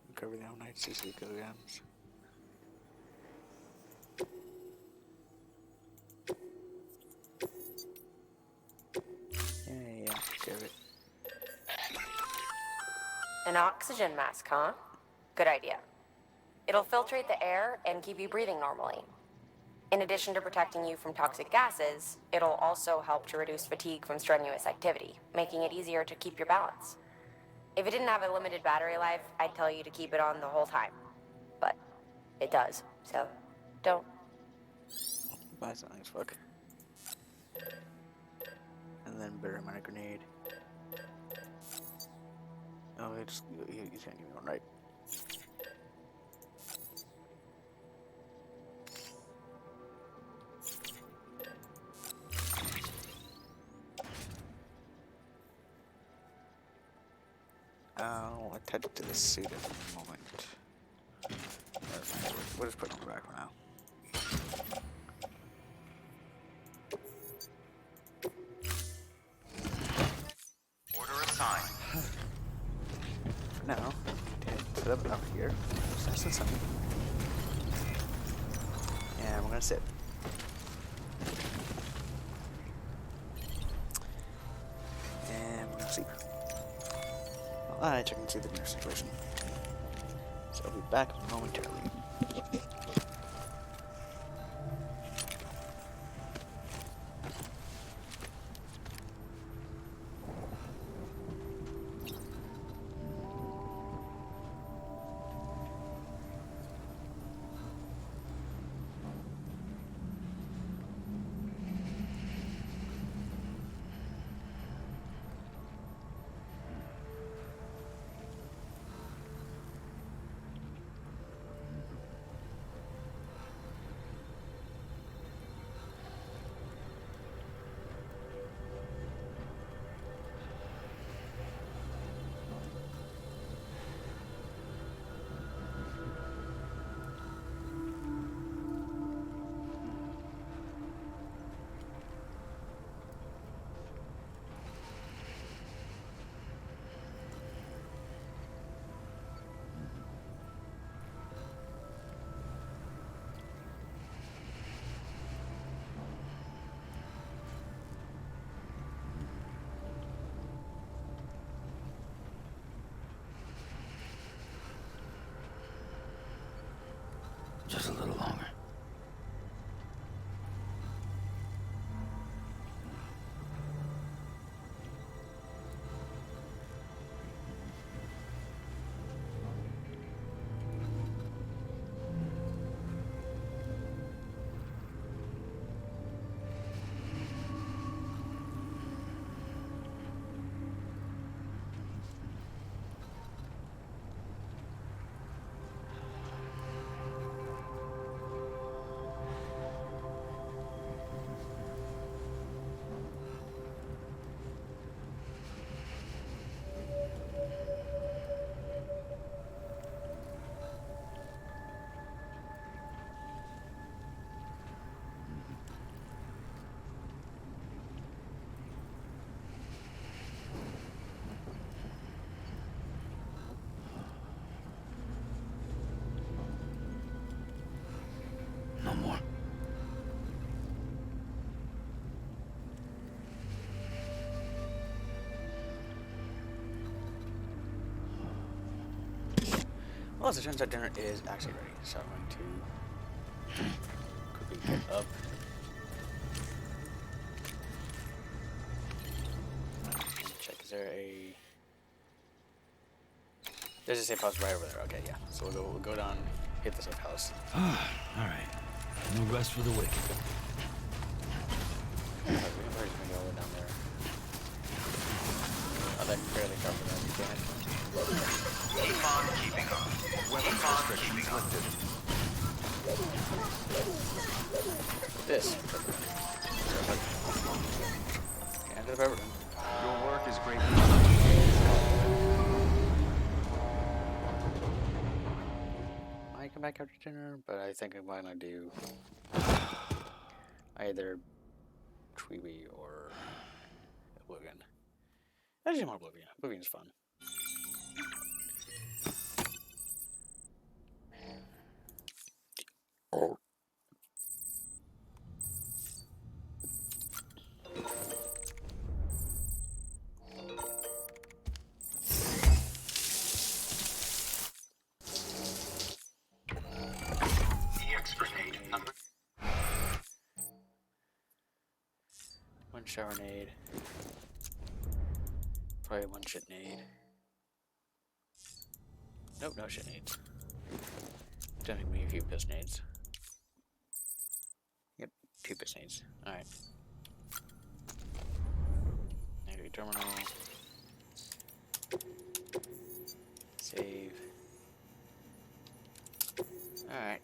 Recover the ammonite 60 kilograms. Yeah, give it. An oxygen mask, huh? Good idea. It'll filtrate the air and keep you breathing normally. In addition to protecting you from toxic gases, it'll also help to reduce fatigue from strenuous activity, making it easier to keep your balance. If it didn't have a limited battery life, I'd tell you to keep it on the whole time. But it does, so don't. Buy something as fuck. And then bury my grenade. Oh, you can't give me one, right? I'll attach it to the suit at the moment. We'll just put it on the back for now. Order assigned. For now, set up up here. Just nice and sunny. And we're gonna sit. And we're gonna sleep. While I check and see the dinner situation. So I'll be back momentarily. Just a little longer. No more. Well, as it turns out, dinner is actually ready, so I'm going to quickly get up. Check, is there a... There's a safe house right over there. Okay, yeah. So we'll go down, hit the safe house. Alright. No rest for the wicked. We're just gonna go down there. Oh, that barely covered that. You can't. Keep on keeping on. Weapon restrictions lifted. This. Can't do everything. Your work is great. I come back after dinner, but I think I'm gonna do either Tweeby or Oblivion. I just want Oblivion. Oblivion's fun. Oh. One shower nade. Probably one shit nade. Nope, no shit nades. Don't think we have a few piss nades. Yep, 2 piss nades. Alright. Negative terminal. Save. Alright.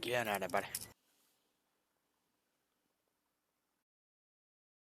Get out of it, buddy.